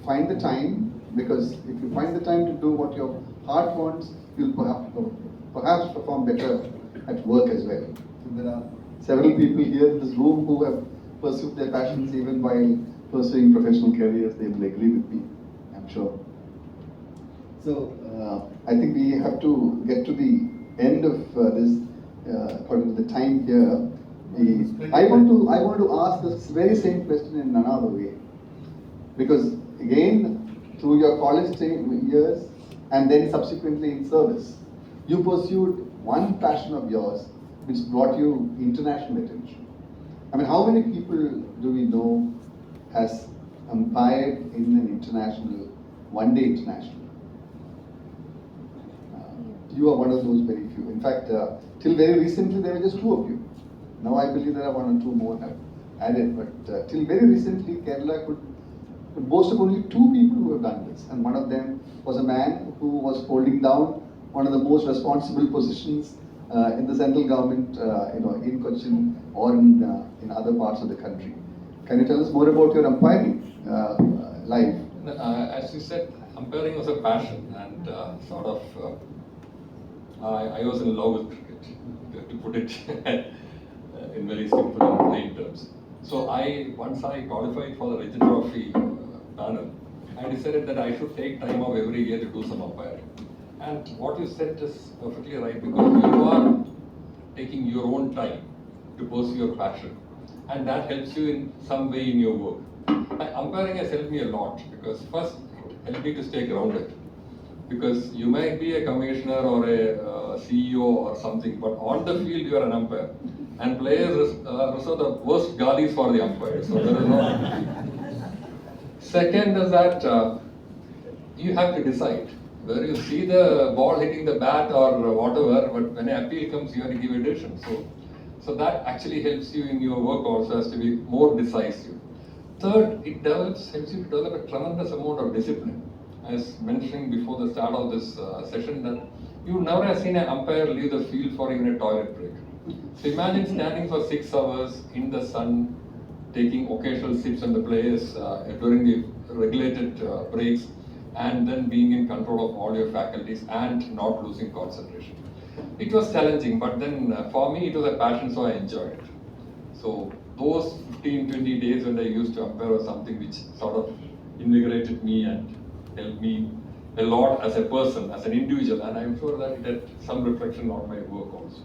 find the time, because if you find the time to do what your heart wants, you'll perhaps perform better at work as well. And there are several people here in this room who have pursued their passions even while pursuing professional careers. They will agree with me, I'm sure. So I think we have to get to the end of this according to the time here. I want to ask this very same question in another way, because again, through your college years and then subsequently in service, you pursued one passion of yours which brought you international attention. I mean, how many people do we know has umpired in an international, one-day international? You are one of those very few. In fact, till very recently there were just two of you. Now I believe there are one or two more have added, but till very recently Kerala could boast of only two people who have done this, and one of them was a man who was holding down one of the most responsible positions in the central government, in Kochi or in other parts of the country. Can you tell us more about your umpiring life? As you said, umpiring was a passion, and I was in love with cricket, to put it in very simple and plain terms. So once I qualified for the Regent Trophy panel, I decided that I should take time off every year to do some umpiring. And what you said is perfectly right, because you are taking your own time to pursue your passion, and that helps you in some way in your work. Umpiring has helped me a lot, because first it helped me to stay grounded. Because you might be a commissioner or a CEO or something, but on the field you are an umpire, and players reserve the worst gullies for the umpire. So there is no. Second is that you have to decide whether you see the ball hitting the bat or whatever, but when an appeal comes, you have to give a decision. So that actually helps you in your work also, as to be more decisive. Third, it helps you to develop a tremendous amount of discipline. As mentioning before the start of this session, that you never have seen an umpire leave the field for even a toilet break. So imagine standing for 6 hours in the sun, taking occasional sips on the players during the regulated breaks, and then being in control of all your faculties and not losing concentration. It was challenging, but then for me it was a passion, so I enjoyed it. So those 15-20 days when I used to umpire was something which sort of invigorated me and helped me a lot as a person, as an individual, and I'm sure that it had some reflection on my work also.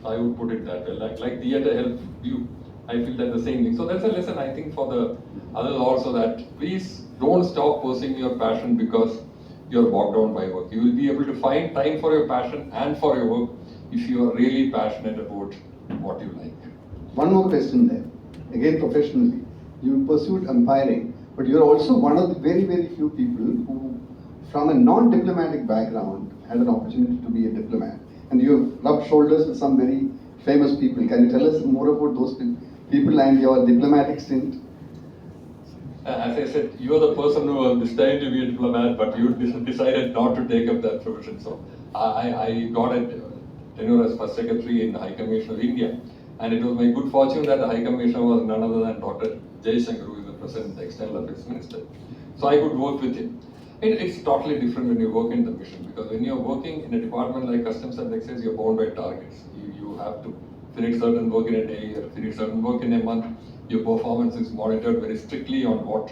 So I would put it that way. Like theatre helped you, I feel that the same thing. So that's a lesson I think for the others also, that please don't stop pursuing your passion because you're bogged down by work. You will be able to find time for your passion and for your work if you are really passionate about what you like. One more question there. Again, professionally, you pursued umpiring, but you're also one of the very, very few people who, from a non-diplomatic background, had an opportunity to be a diplomat. And you've rubbed shoulders with some very famous people. Can you tell us more about those people and your diplomatic stint? As I said, you are the person who was destined to be a diplomat, but you decided not to take up that profession. So I got a tenure as First Secretary in the High Commission of India. And it was my good fortune that the High Commissioner was none other than Dr. Jaishankar, who is the President, the External Affairs Minister. So I could work with him. It's totally different when you work in the mission, because when you're working in a department like Customs and Excise, you're bound by targets. You have to finish certain work in a day, or finish certain work in a month. Your performance is monitored very strictly on what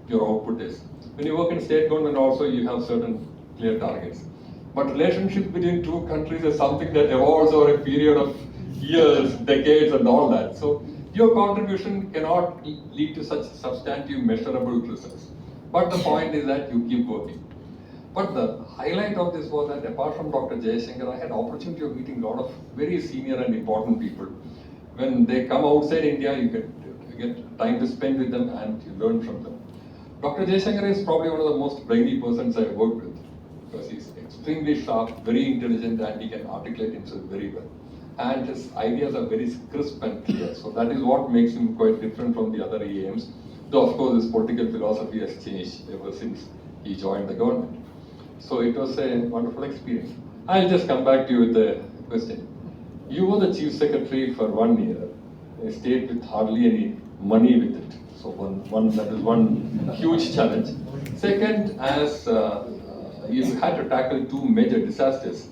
your output is. When you work in state government also, you have certain clear targets. But relationship between two countries is something that evolves over a period of years, decades and all that. So your contribution cannot lead to such substantive measurable results. But the point is that you keep working. But the highlight of this was that apart from Dr. Jaishankar, I had opportunity of meeting a lot of very senior and important people. When they come outside India, you get time to spend with them and you learn from them. Dr. Jaishankar is probably one of the most brainy persons I've worked with, because he's extremely sharp, very intelligent, and he can articulate himself very well. And his ideas are very crisp and clear. So that is what makes him quite different from the other EAMs. Though of course his political philosophy has changed ever since he joined the government. So it was a wonderful experience. I'll just come back to you with a question. You were the chief secretary for 1 year, a state with hardly any money with it. So that is one huge challenge. Second, as you had to tackle two major disasters,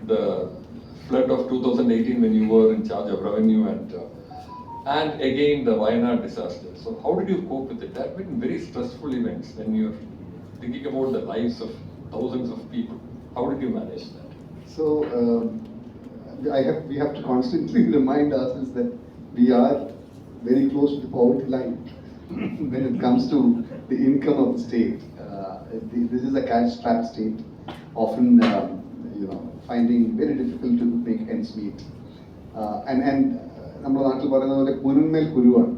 the flood of 2018 when you were in charge of revenue and again the Wayanad disaster. So how did you cope with it? That have been very stressful events when you're thinking about the lives of thousands of people. How did you manage that? So we have to constantly remind ourselves that we are very close to the poverty line when it comes to the income of the state. This is a cash-strapped state, often finding very difficult to make ends meet. നമ്മുടെ നാട്ടിൽ പറയുന്ന പോലെ കുരുന്മേൽ കുരുവാണ്.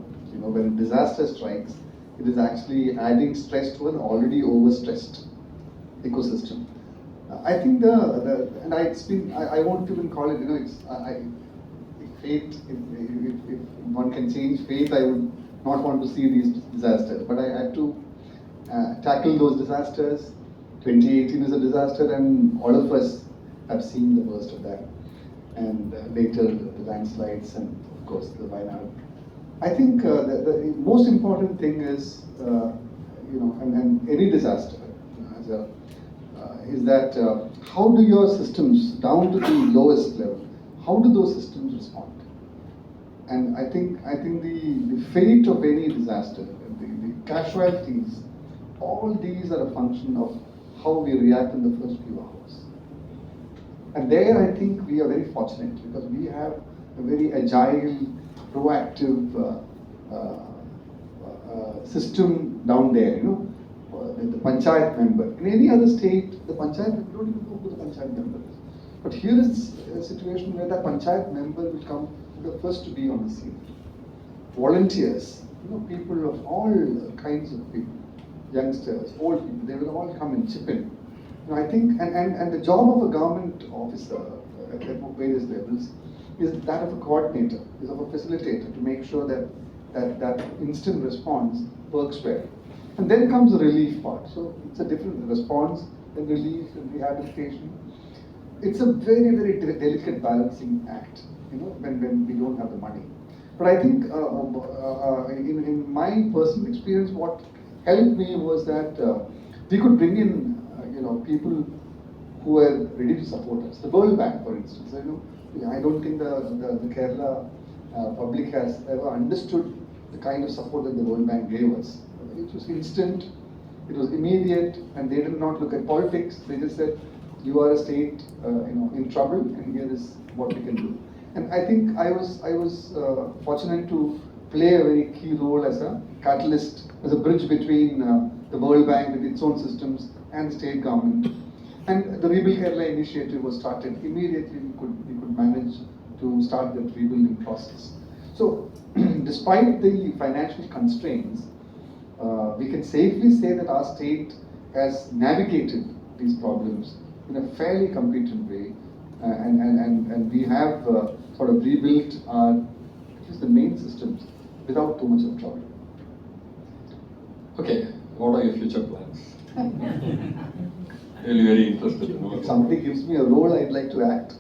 When a disaster strikes, it is actually adding stress to an already overstressed ecosystem. I think I won't even call it, fate, if one can change fate, I would not want to see these disasters. But I had to tackle those disasters. 2018 is a disaster, and all of us have seen the worst of that. And later the landslides and of course the Wayanad. I think the most important thing is, and any disaster is that how do your systems down to the lowest level, how do those systems respond? And I think the fate of any disaster, the casualties, all these are a function of how we react in the first few hours. And there I think we are very fortunate because we have a very agile, proactive system down there, the panchayat member. In any other state, the panchayat member don't even know who the panchayat member is. But here is a situation where the panchayat member will come the first to be on the scene. Volunteers, people of all kinds of people, youngsters, old people, they will all come and chip in. I think, and the job of a government officer at various levels is that of a coordinator, is of a facilitator to make sure that instant response works well. And then comes the relief part. So it's a different response, then relief and rehabilitation. It's a very, very delicate balancing act, when we don't have the money. But I think in my personal experience, what helped me was that we could bring in people who were ready to support us. The World Bank, for instance, I don't think the Kerala public has ever understood the kind of support that the World Bank gave us. It was instant, it was immediate, and they did not look at politics. They just said, you are a state in trouble, and here is what we can do. And I think I was fortunate to play a very key role as a catalyst, as a bridge between the World Bank with its own systems and state government. And the Rebuild Kerala initiative was started. Immediately we could manage to start that rebuilding process. So despite the financial constraints, we can safely say that our state has navigated these problems in a fairly competent way, and we have sort of rebuilt our, at least the main systems without too much of trouble. Okay, what are your future plans? Really very interested to know. If somebody gives me a role, I'd like to act.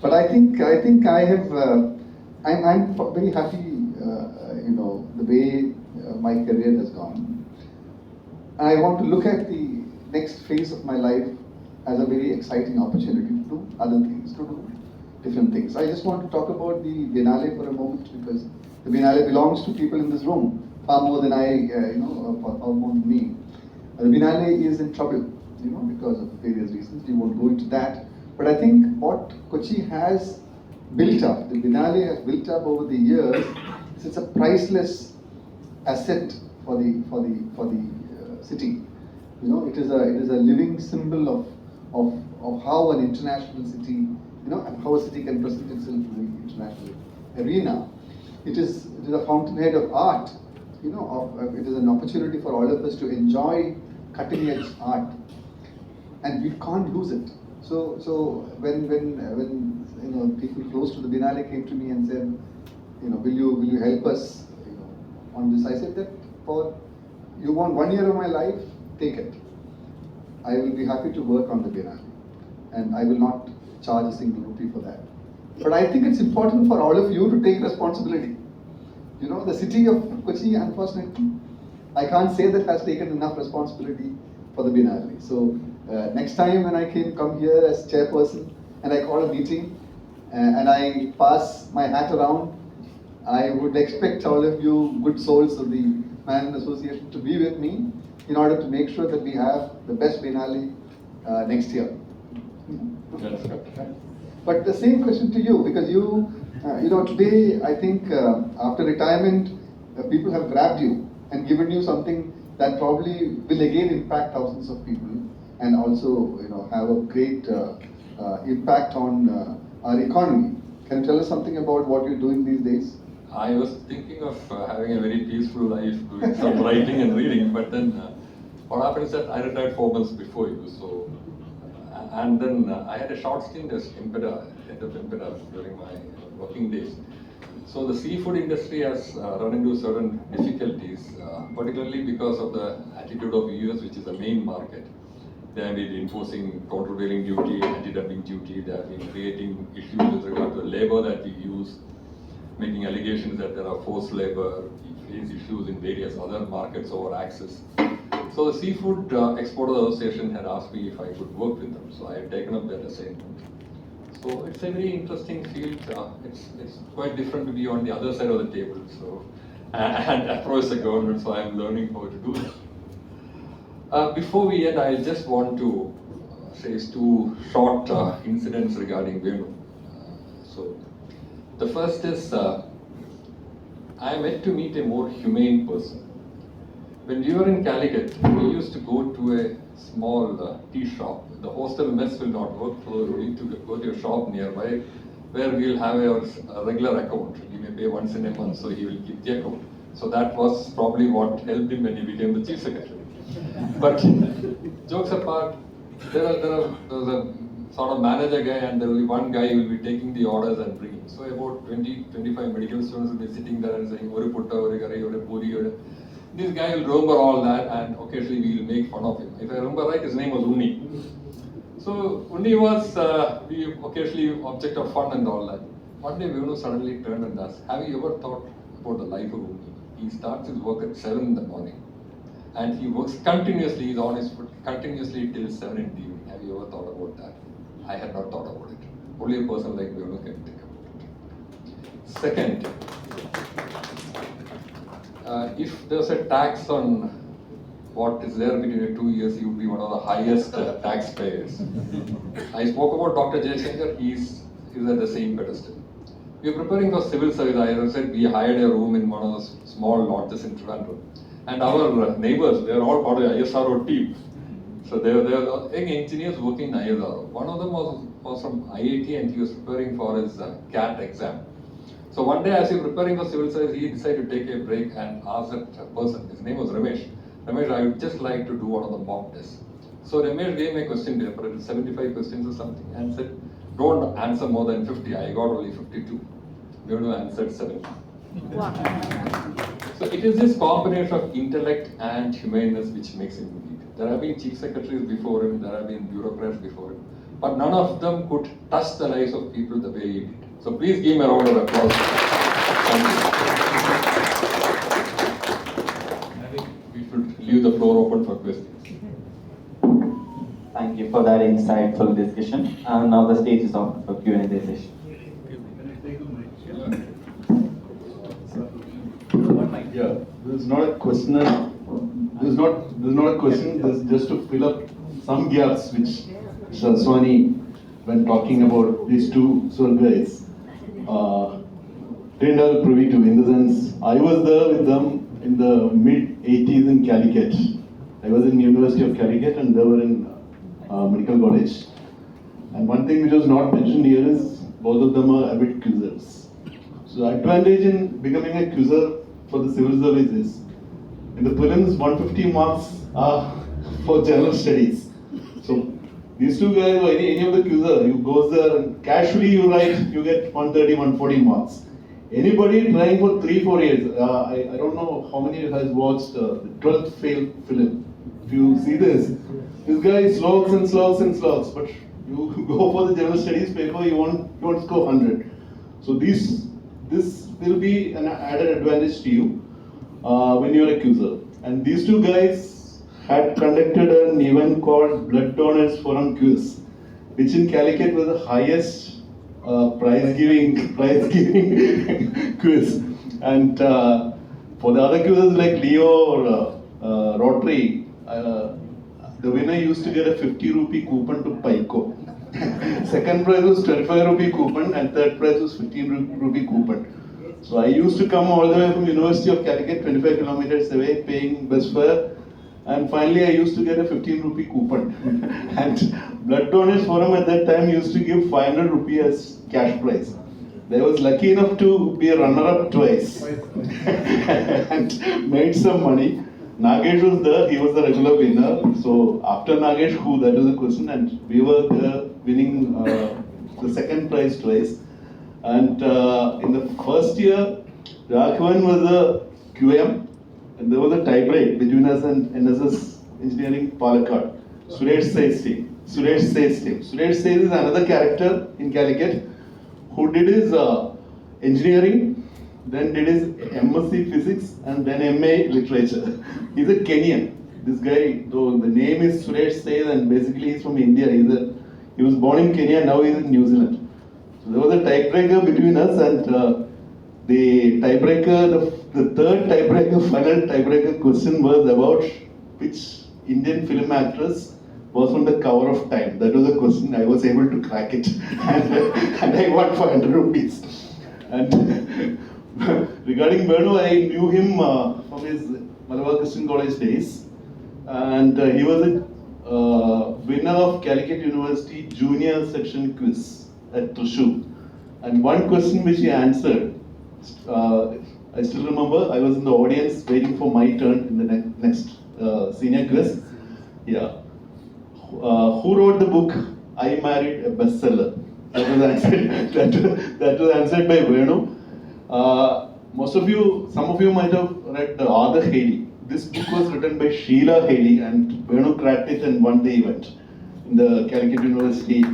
But I think I have. I'm very happy, the way my career has gone. And I want to look at the next phase of my life as a very exciting opportunity to do other things, to do different things. I just want to talk about the Biennale for a moment because the Biennale belongs to people in this room far more than far more than me. The Biennale is in trouble, because of various reasons. We won't go into that. But I think what Kochi has built up, the Biennale has built up over the years, it's a priceless asset for the city. It is a living symbol of how an international city, and how a city can present itself in the international arena. It is a fountainhead of art. It is an opportunity for all of us to enjoy cutting-edge art, and we can't lose it. So when people close to the Biennale came to me and said, will you help us, on this? I said that you want 1 year of my life, take it. I will be happy to work on the Biennale. and I will not charge a single rupee for that. But I think it's important for all of you to take responsibility. You know, the city of Kochi, unfortunately, I can't say that has taken enough responsibility for the Biennale. So next time when I come here as chairperson and I call a meeting and I pass my hat around, I would expect all of you good souls of the Management Association to be with me in order to make sure that we have the best Biennale next year. That's correct. But the same question to you, because you know, today I think after retirement, people have grabbed you and given you something that probably will again impact thousands of people and also, you know, have a great impact on our economy. Can you tell us something about what you're doing these days? I was thinking of having a very peaceful life, doing some writing and reading, but then what happened is that I retired 4 months before you, so, and then I had a short stint as Umpire, head of Umpire during my working days. So the seafood industry has run into certain difficulties, particularly because of the attitude of US, which is the main market. They have been imposing countervailing duty, anti-dumping duty. They have been creating issues with regard to the labor that we use, making allegations that there are forced labor. We face issues in various other markets over access. So the Seafood Exporters Association had asked me if I could work with them. So I have taken up that assignment. So it's a very interesting field. It's quite different to be on the other side of the table. So and approach the government. So I'm learning how to do that. Before we end, I just want to say 2 short incidents regarding Venu. So the first is I am yet to meet a more humane person. When we were in Calicut, we used to go to a small tea shop. The hostel mess will not work, so we need to go to a shop nearby where we'll have a regular account. We may pay once in a month, so he will keep the account. So that was probably what helped him when he became the chief secretary. But jokes apart, there's a sort of manager guy, and there will be one guy who will be taking the orders and bringing. So about 20-25 medical students will be sitting there and saying, "Oru putta, oru curry, oru puri, oru." This guy will remember all that, and occasionally we will make fun of him. If I remember right, his name was Unni. So Unni was we occasionally object of fun and all that. One day Venu suddenly turned and asked, "Have you ever thought about the life of Unni? He starts his work at 7 in the morning, and he works continuously. He's on his foot continuously till 7 in the evening. Have you ever thought about that?" I had not thought about it. Only a person like Venu can think about it. Second, if there's a tax on what is there between 2 years, he would be one of the highest taxpayers. I spoke about Dr. Jaishankar, he's at the same pedestal. We are preparing for civil service. As I said, we hired a room in one of those small lodges in Trivandrum. And our neighbors, they are all part of the ISRO team. So they were young engineers working in ISRO. One of them was from IIT, and he was preparing for his CAT exam. So one day, as he was preparing for civil service, he decided to take a break and asked that person, his name was Ramesh, "Ramesh, I would just like to do one of the mock tests." So Ramesh gave me a question paper, 75 questions or something, and said, "Don't answer more than 50. I got only 52. Venu answered 70. Wow. So it is this combination of intellect and humaneness which makes him unique. There have been chief secretaries before him, there have been bureaucrats before him, but none of them could touch the lives of people the way he did. So please give him a round of applause. Thank you. I think we should leave the floor open for questions. Thank you for that insightful discussion. Now the stage is open for Q&A session. Yeah, this is not a question. This is not a question. This is just to fill up some gaps which Swani, when talking about these 2 soul guys, didn't have privy to. In the sense, I was there with them in the mid-80s in Calicut. I was in University of Calicut, and they were in medical college. And one thing which was not mentioned here is both of them are avid quizzers. So advantage in becoming a quizzer for the civil service is, in the prelims, 150 marks are for general studies. So these 2 guys, or any of the quizzer, you go there and casually you write, you get 130, 140 marks. Anybody trying for 3-4 years, I don't know how many has watched the 12th fail film. If you see this guy slogs and slogs and slogs, but You go for the general studies paper, you won't score 100. So this will be an added advantage to you when you're a quizzer. And these two guys had conducted an event called Blood Donors Forum Quiz, which in Calicut was the highest prize giving quiz. And for the other quizzes like Leo or Rotary, the winner used to get a 50 rupee coupon to Pico. Second prize was 25 rupee coupon and third prize was 15 rupee coupon. So I used to come all the way from University of Calicut, 25 kilometers away, paying bus fare. And finally I used to get a 15 rupee coupon. And Blood Donors Forum at that time used to give 500 rupee as cash prize. I was lucky enough to be a runner-up twice and made some money. Nagesh was there, he was the regular winner. So after Nagesh, who? That was the question. And we were there winning the second prize twice. And in the first year, Raghavan was a QM. And there was a tie break between us and NSS Engineering Palakkad. Suresh Says team. Suresh Says is another character in Calicut who did his engineering, then did his MSc Physics, and then MA Literature. He's a Kenyan. This guy, though the name is Suresh Says, and basically he's from India. He was born in Kenya, now he's in New Zealand. So there was a tiebreaker between us, and the tiebreaker, the third tiebreaker, final tiebreaker question was about which Indian film actress was on the cover of Time. That was a question. I was able to crack it, and I won 500 rupees. And regarding Venu, I knew him from his Malabar Christian College days, and he was a winner of Calicut University Junior Section Quiz at Thrissur. And one question which he answered, I still remember, I was in the audience waiting for my turn in the next senior quiz. Yeah. Who wrote the book I Married a Bestseller? That was answered by Venu. Some of you might have read Arthur Haley. This book was written by Sheila Haley, and Venu cracked it and won the event in the Calicut University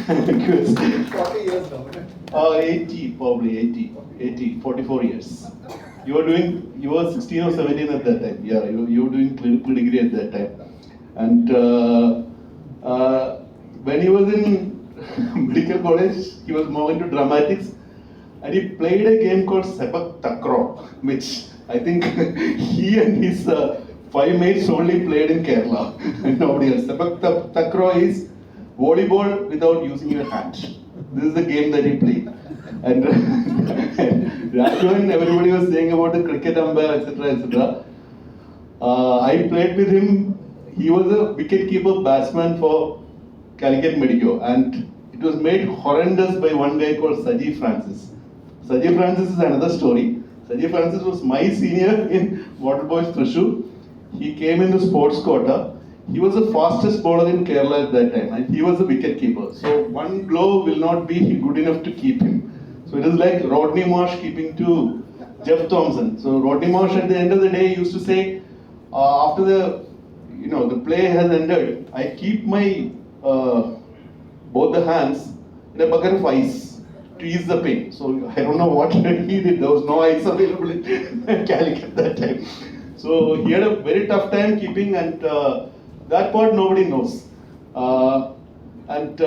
quiz. 40 years now, isn't it? 80, probably 80, 44 years. You were 16 or 17 at that time. Yeah, you were doing clinical degree at that time. And when he was in medical college, he was more into dramatics, and he played a game called Sepak Takraw, which I think he and his 5 mates only played in Kerala. Nobody else. Sepak Takraw is volleyball without using your hand. This is the game that he played. And Raghavan, everybody was saying about the cricket umpire, etc., etc. I played with him. He was a wicket-keeper batsman for Calicut Medico, and it was made horrendous by one guy called Saji Francis. Saji Francis is another story. Saji Francis was my senior in Water Boys Thrissur. He came in the sports quota. He was the fastest bowler in Kerala at that time, and he was a wicket-keeper. So one blow will not be good enough to keep him. So it is like Rodney Marsh keeping to Jeff Thompson. So Rodney Marsh at the end of the day used to say, after the play has ended, I keep my both the hands in a bucket of ice to ease the pain. So I don't know what he did. There was no ice available in Calicut at that time. So he had a very tough time keeping, and that part nobody knows. And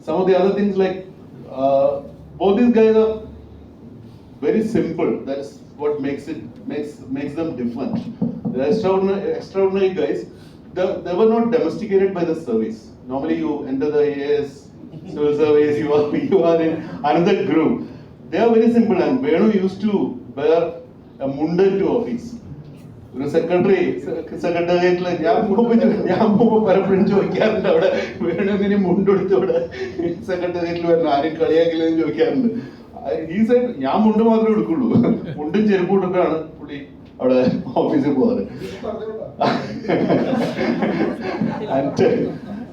some of the other things like both these guys are very simple. That's what makes them different. They're extraordinary guys. They were not domesticated by the service. Normally you enter the IAS, civil service, you are in another group. They are very simple, and Venu used to wear a munda to office. Secretariat like he said, ഞാൻ മുണ്ട് മാത്രമേ എടുക്കുള്ളൂ, മുണ്ടും ചെരുപ്പും ഇട്ടിട്ടാണ് പുള്ളി അവിടെ ഓഫീസിൽ പോകാറ്.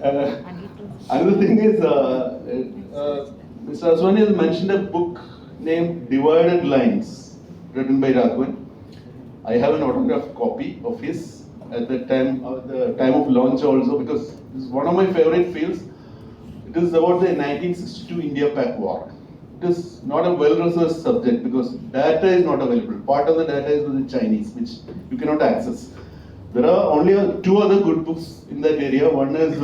And another thing is, Mr. Aswani has mentioned a book named Divided Lines, written by Raghavan. I have an autographed copy of his at the time of launch also, because this is one of my favorite fields. It is about the 1962 India-Pak War. It is not a well-researched subject because data is not available. Part of the data is with the Chinese, which you cannot access. There are only two other good books in that area. One is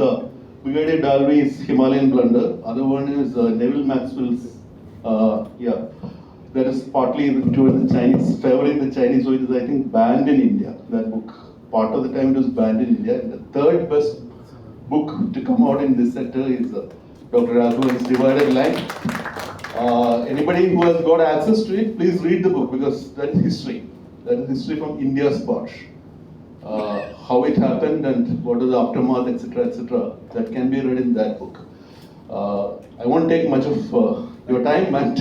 Brigadier Dalby's Himalayan Blunder. Other one is Neville Maxwell's, that is partly towards the Chinese, favoring the Chinese, so it is, I think, banned in India, that book. Part of the time it was banned in India. And the third best book to come out in this sector is Dr. Raghavan's Divided Line. Anybody who has got access to it, please read the book because that is history. That is history from India's part. How it happened and what is the aftermath, etc., that can be read in that book. I won't take much of your time, but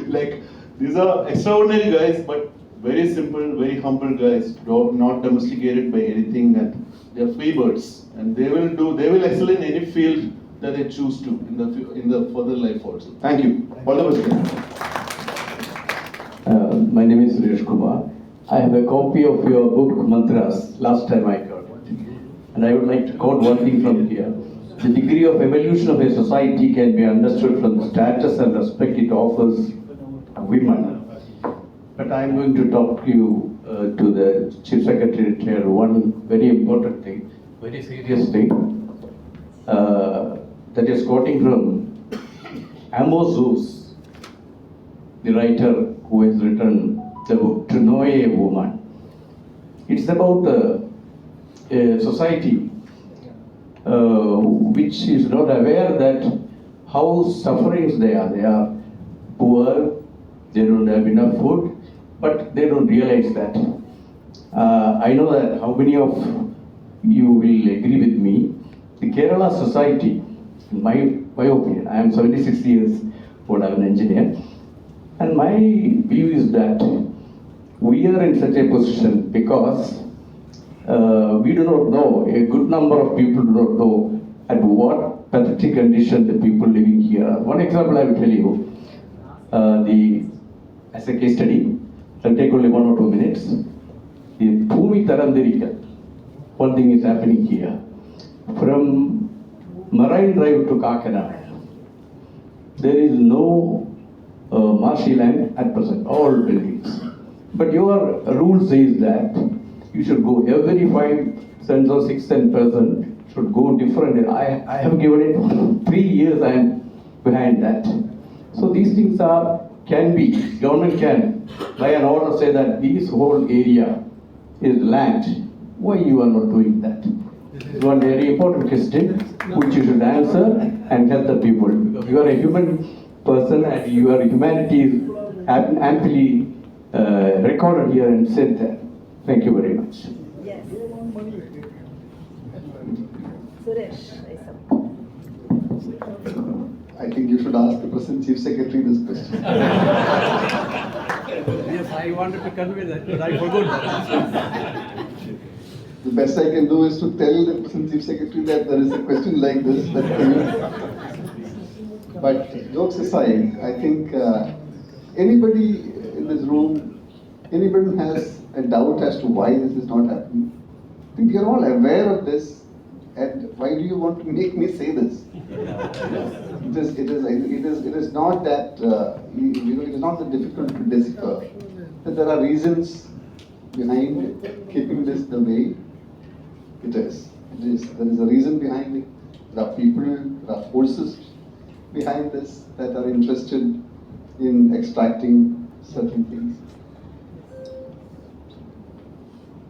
like these are extraordinary guys, but very simple, very humble guys, not domesticated by anything, and they are free birds, and they will excel in any field that they choose to in the further life also. Thank you. All the best. My name is Suresh Kumar. I have a copy of your book Mantras. Last time I got it, and I would like to quote one thing from here. The degree of evolution of a society can be understood from the status and respect it offers women. But I am going to talk to you, to the Chief Secretary here, one very important thing, very serious thing. That is quoting from Amos Oz, the writer who has written the book To Know a Woman. It's about a society which is not aware that how sufferings they are. They are poor, they don't have enough food, but they don't realize that. I know that how many of you will agree with me. The Kerala society, in my opinion, I am 76 years old, I am an engineer, and my view is that we are in such a position because we do not know, a good number of people do not know at what pathetic condition the people living here are. One example I will tell you, as a case study, I'll take only 1 or 2 minutes. The Bhumi Tarandirikal, one thing is happening here. From Marine Drive to Kakinada, there is no marshy land at present, all buildings. But your rule says that you should go every 5 cents or 6 cents person should go different. I have given it 3 years, I am behind that. So these things can be, government can by an order say that this whole area is land. Why you are not doing that? This is one very important question which you should answer and help the people. Because you are a human person and your humanity is amply recorded here and said there. Thank you very much. Yes. Suresh, say something. I think you should ask the present Chief Secretary this question. Yes, I wanted to convey that, but I forgot. The best I can do is to tell the present Chief Secretary that there is a question like this. But jokes aside, I think anybody in this room, anybody who has a doubt as to why this is not happening, I think we are all aware of this. And why do you want to make me say this? It is not that it is not that difficult to decipher. That there are reasons behind keeping this the way it is. There is a reason behind it. There are people, there are forces behind this that are interested in extracting certain things.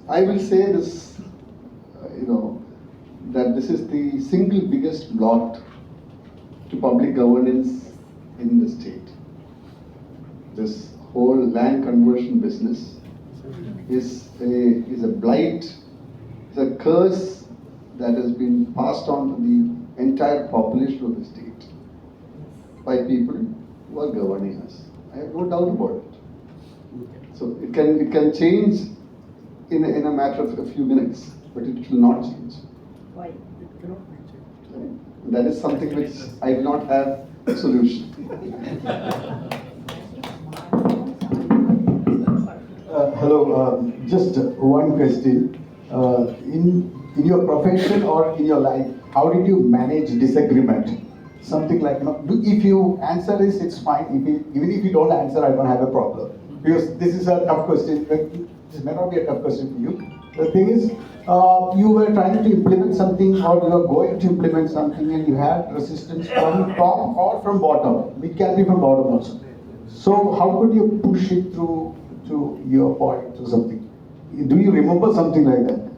I will say this, that this is the single biggest blot to public governance in the state. This whole land conversion business is a blight, is a curse that has been passed on to the entire population of the state by people who are governing us. I have no doubt about it. So it can change in a matter of a few minutes, but it will not change. Why? That is something which I do not have a solution. Hello, just one question. In your profession or in your life, how did you manage disagreement? Something like, if you answer this, it's fine. Even if you don't answer, I don't have a problem. Because this is a tough question. This may not be a tough question for you. The thing is, you were trying to implement something, or you were going to implement something, and you had resistance from top or from bottom. It can be from bottom also. So how could you push it through to your point or something? Do you remember something like that?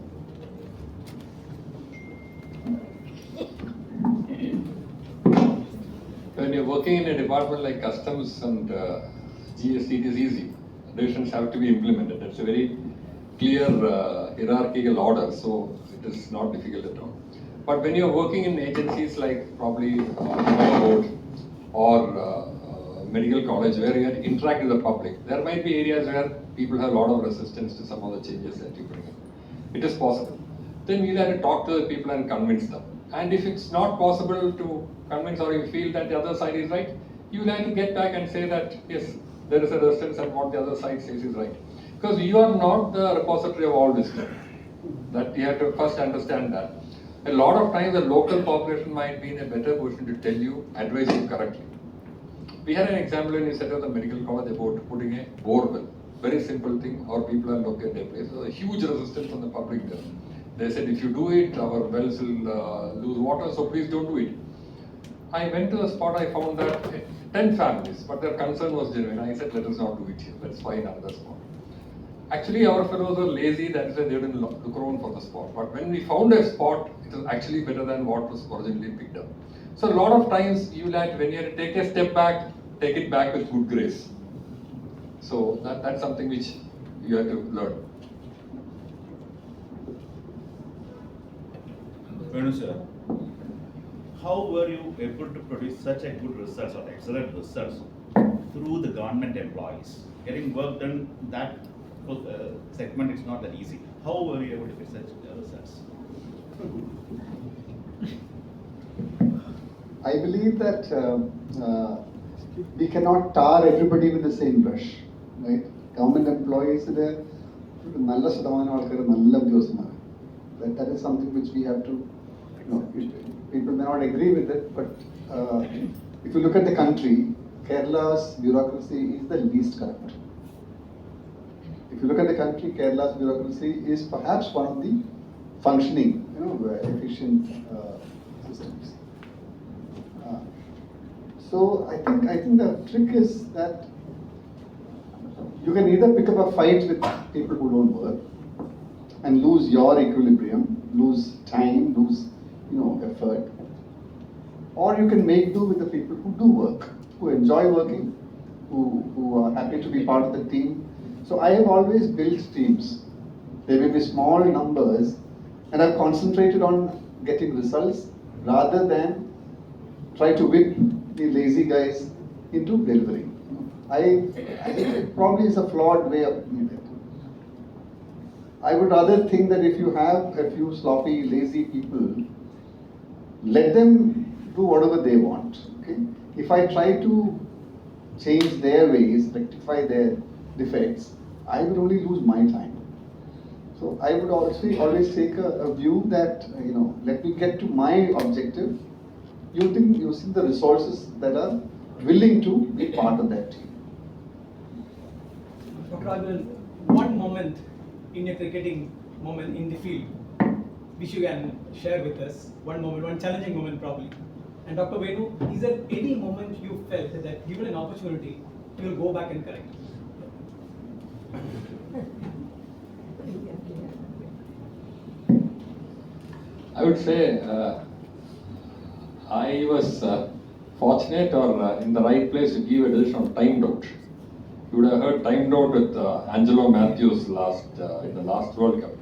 When you're working in a department like customs and GST, it is easy. Decisions have to be implemented. That's a very clear hierarchical order, so it is not difficult at all. But when you're working in agencies like probably board or medical college, where you have to interact with the public, there might be areas where people have a lot of resistance to some of the changes that you bring in. It is possible. Then you'll have to talk to the people and convince them. And if it's not possible to convince, or you feel that the other side is right, you'll have to get back and say that, yes, there is a resistance and what the other side says is right. Because you are not the repository of all wisdom. That you have to first understand that. A lot of times the local population might be in a better position to tell you, advise you correctly. We had an example when you said of the medical college about putting a borewell. Very simple thing, or people are looking at their place. There was a huge resistance from the public there. They said, if you do it, our wells will lose water, so please don't do it. I went to the spot, I found that 10 families, but their concern was genuine. I said, let us not do it here, let's find another spot. Actually, our fellows were lazy, that is why they didn't look around for the spot. But when we found a spot, it was actually better than what was originally picked up. So a lot of times, when you have to take a step back, take it back with good grace. So that's something which you have to learn. Venu sir, how were you able to produce such a good results or excellent results through the government employees? Getting work done, that segment is not that easy. How were you able to get such results? I believe that we cannot tar everybody with the same brush, right? Government employees, that is something which we have to, people may not agree with it, but if you look at the country, Kerala's bureaucracy is the least corrupt. If you look at the country, Kerala's bureaucracy is perhaps one of the functioning, efficient systems. So I think the trick is that you can either pick up a fight with people who don't work and lose your equilibrium, lose time, lose effort, or you can make do with the people who do work, who enjoy working, who are happy to be part of the team. So I have always built teams. They may be small numbers, and I've concentrated on getting results rather than try to whip the lazy guys into delivering. I think it probably is a flawed way of doing it. I would rather think that if you have a few sloppy, lazy people, let them do whatever they want. Okay? If I try to change their ways, rectify their defects, I will only lose my time. So I would also always take a view that, let me get to my objective using the resources that are willing to be part of that team. Dr. Raghavan, one moment in your cricketing moment in the field, which you can share with us, one moment, one challenging moment probably. And Dr. Venu, is there any moment you felt that given an opportunity, you will go back and correct? I would say I was fortunate or in the right place to give a decision on timed out. You would have heard timed out with Angelo Matthews in the last World Cup.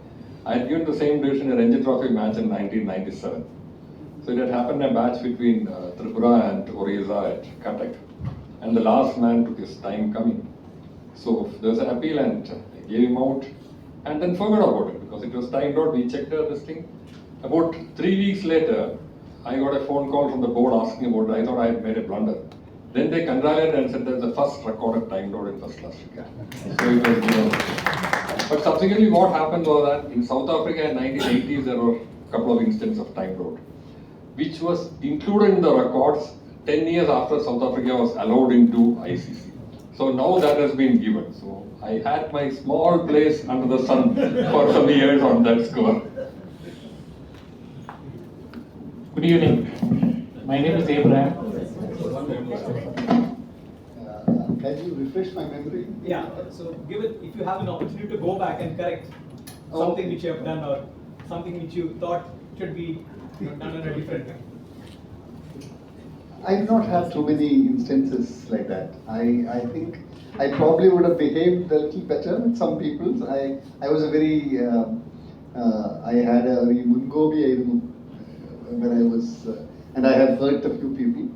I had given the same decision in a Ranji Trophy match in 1997. So it had happened a match between Tripura and Orissa at Cuttack. And the last man took his time coming. So there was an appeal and I gave him out and then forgot about it because it was timed out. We checked this thing. About 3 weeks later, I got a phone call from the board asking about it. I thought I had made a blunder. Then they congratulated and said that's the first recorded timed out in first class cricket. So it was, But subsequently what happened was that in South Africa in 1980s there were a couple of instances of timed out. which was included in the records 10 years after South Africa was allowed into ICC. So now that has been given. So I had my small place under the sun for some years on that score. Good evening. My name is Abraham. Can you refresh my memory? Yeah, so give it, if you have an opportunity to go back and correct something which you have done or something which you thought should be done in a different way. I do not have too many instances like that. I think I probably would have behaved a little better with some people. I was a very, I had a very mungobi when I was, and I have hurt a few people.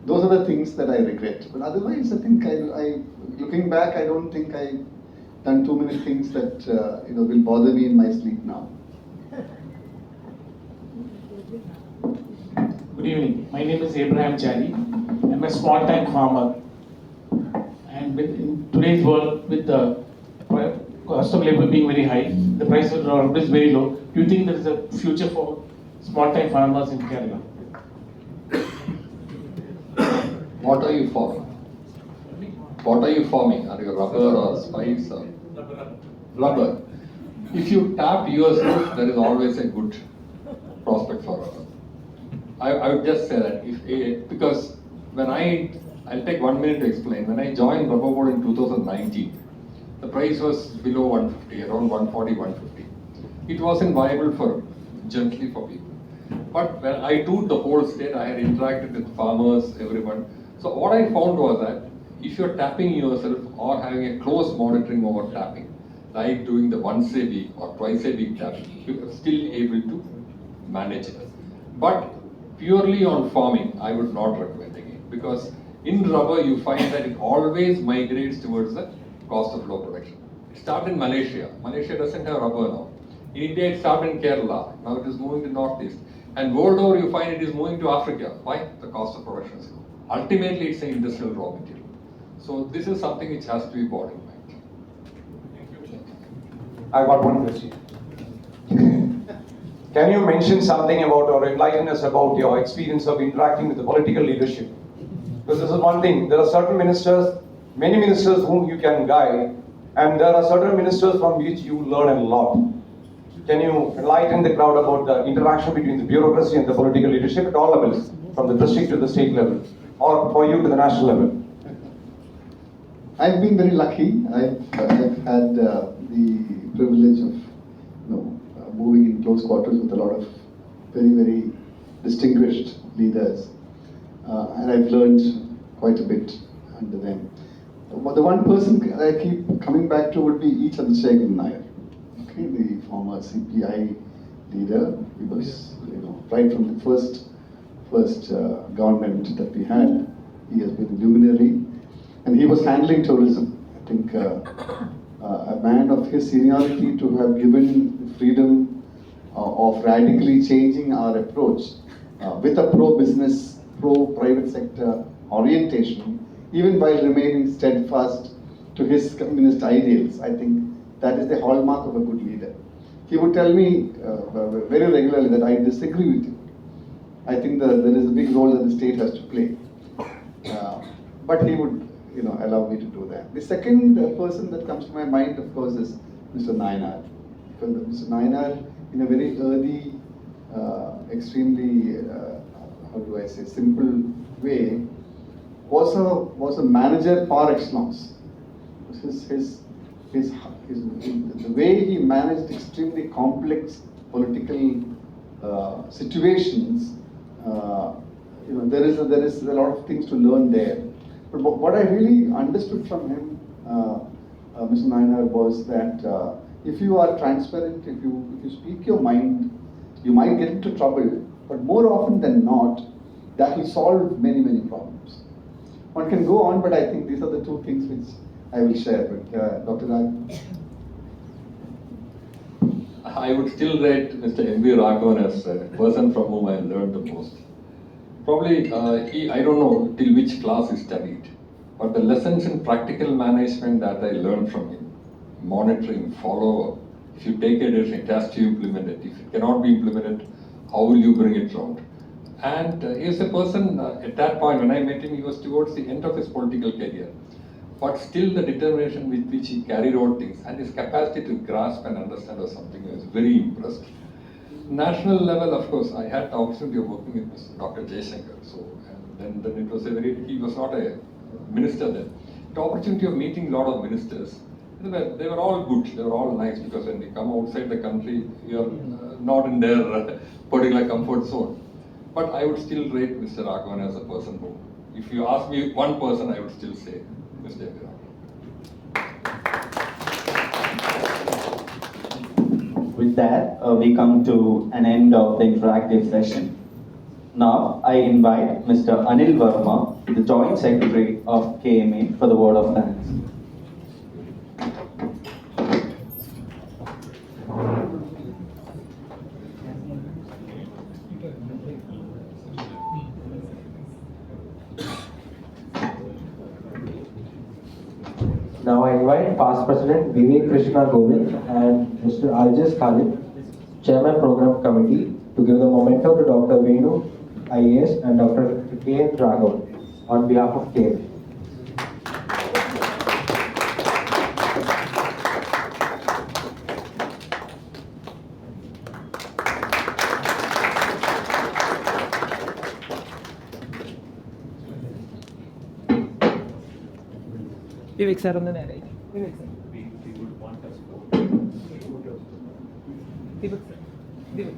Those are the things that I regret. But otherwise, I think looking back, I don't think I've done too many things that will bother me in my sleep now. Good evening. My name is Abraham Chari. I'm a small-time farmer. And in today's world, with the cost of labor being very high, the price of rubber is very low. Do you think there is a future for small-time farmers in Kerala? What are you farming? What are you farming? Are you rubber or spice or rubber? If you tap yourself, there is always a good prospect for rubber. I would just say that because when I'll take 1 minute to explain. When I joined Rubber Board in 2019, the price was below 150, around 140, 150. It wasn't viable generally for people. But when I toured the whole state, I had interacted with farmers, everyone. So what I found was that if you're tapping yourself or having a close monitoring over tapping, like doing the once a week or twice a week tapping, you're still able to manage it. But purely on farming, I would not recommend again, because in rubber you find that it always migrates towards the cost of low production. It started in Malaysia. Malaysia doesn't have rubber now. In India it started in Kerala. Now it is moving to Northeast. And world over you find it is moving to Africa. Why? The cost of production is low. Ultimately it's an industrial raw material. So this is something which has to be borne in mind. I got one question. Can you mention something about or enlighten us about your experience of interacting with the political leadership? Because this is one thing, there are certain ministers, many ministers whom you can guide, and there are certain ministers from which you learn a lot. Can you enlighten the crowd about the interaction between the bureaucracy and the political leadership at all levels, from the district to the state level, or for you to the national level? I've been very lucky. I've had the privilege of moving in close quarters with a lot of very, very distinguished leaders. And I've learned quite a bit under them. The one person I keep coming back to would be E. Chandrasekhar Nair, the former CPI leader. He was, right from the first government that we had, he has been a luminary, and he was handling tourism. I think a man of his seniority to have given freedom of radically changing our approach with a pro-business, pro-private sector orientation, even while remaining steadfast to his communist ideals. I think that is the hallmark of a good leader. He would tell me very regularly that I disagree with you. I think that there is a big role that the state has to play. But he would allow me to do that. The second person that comes to my mind, of course, is Mr. Nayanar. Because Mr. Nayanar, in a very early, extremely, how do I say, simple way, was a manager par excellence. The way he managed extremely complex political situations, there is a lot of things to learn there. But what I really understood from him, Mr. Nayanar, was that if you are transparent, if you speak your mind, you might get into trouble, but more often than not, that will solve many, many problems. One can go on, but I think these are the two things which I will share. But Dr. Raj? I would still rate Mr. M.V. Raghavan as a person from whom I learned the most. Probably, I don't know till which class he studied, but the lessons in practical management that I learned from him, monitoring, follow-up, if you take a decision, it has to be implemented. If it cannot be implemented, how will you bring it around? And he was a person, at that point when I met him, he was towards the end of his political career. But still the determination with which he carried out things and his capacity to grasp and understand was something I was very impressed. National level, of course, I had the opportunity of working with Mr. Dr. Jaishankar. So, and then it was he was not a minister then. The opportunity of meeting a lot of ministers, they were all good, they were all nice, because when they come outside the country, you're not in their particular comfort zone. But I would still rate Mr. Raghavan as a person who, if you ask me one person, I would still say Mr. Raghavan. With that, we come to an end of the interactive session. Now, I invite Mr. Anil Verma, the Joint Secretary of KMA, for the word of thanks. Now I invite past President Vivek Krishna Govind and Mr. Aljas Khalid, Chairman Program Committee, to give the momentum to Dr. Venu IAS and Dr. K. Raghavan on behalf of KMA. Vivek sir on the narrative. Vivek sir. We would want us to. Vivek sir. Vivek.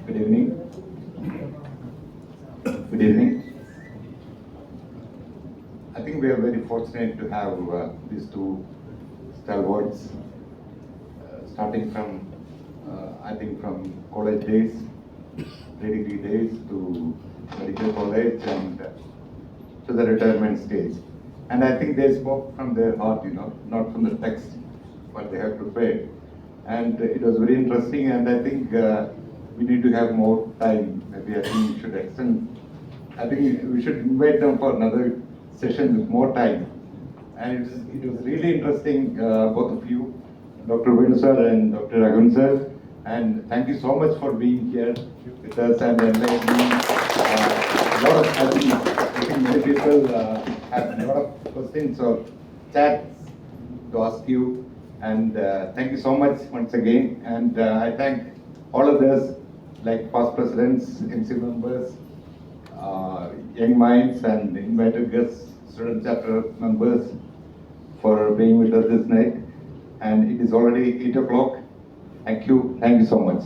Good evening. Good evening. I think we are very fortunate to have these two stalwarts, starting from, I think from college days, pre-degree days to medical college and to the retirement stage. And I think they spoke from their heart, not from the text, what they have prepared. And it was very interesting, and I think we need to have more time. Maybe I think we should extend. I think we should invite them for another session with more time. And it was really interesting, both of you, Dr. Venu sir and Dr. Raghavan sir. And thank you so much for being here with us and enlightening a lot of, I think many people have a lot of questions or chats to ask you. And thank you so much once again. And I thank all of us, like past presidents, MC members, young minds, and invited guests, student chapter members, for being with us this night. And it is already 8 o'clock. Thank you so much.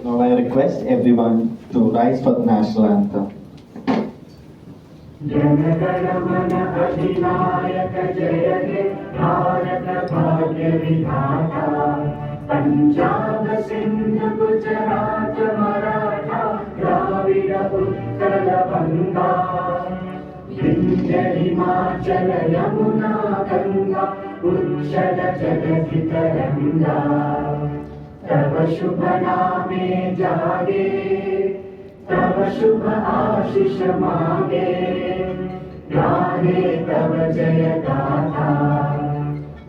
Now I request everyone to rise for the national anthem. Jana Gana Mana अधिनायक जय हे भारत भाग्य विधाता पंजाब सिंध गुजरात मराठा द्राविड उत्कल बंगा विंध्य हिमाचल यमुना गंगा उच्छल जगति तरंगा तव शुभ नामे जागे तव शुभ आशीष मांगे गाहे तव जय गाथा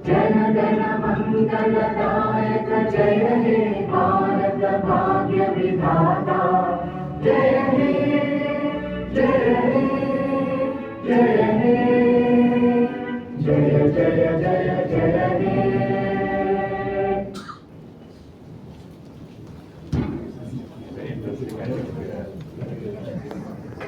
जन गण मंगलदायक जय हे भारत भाग्य विधाता जय हे जय हे जय हे जय जय जय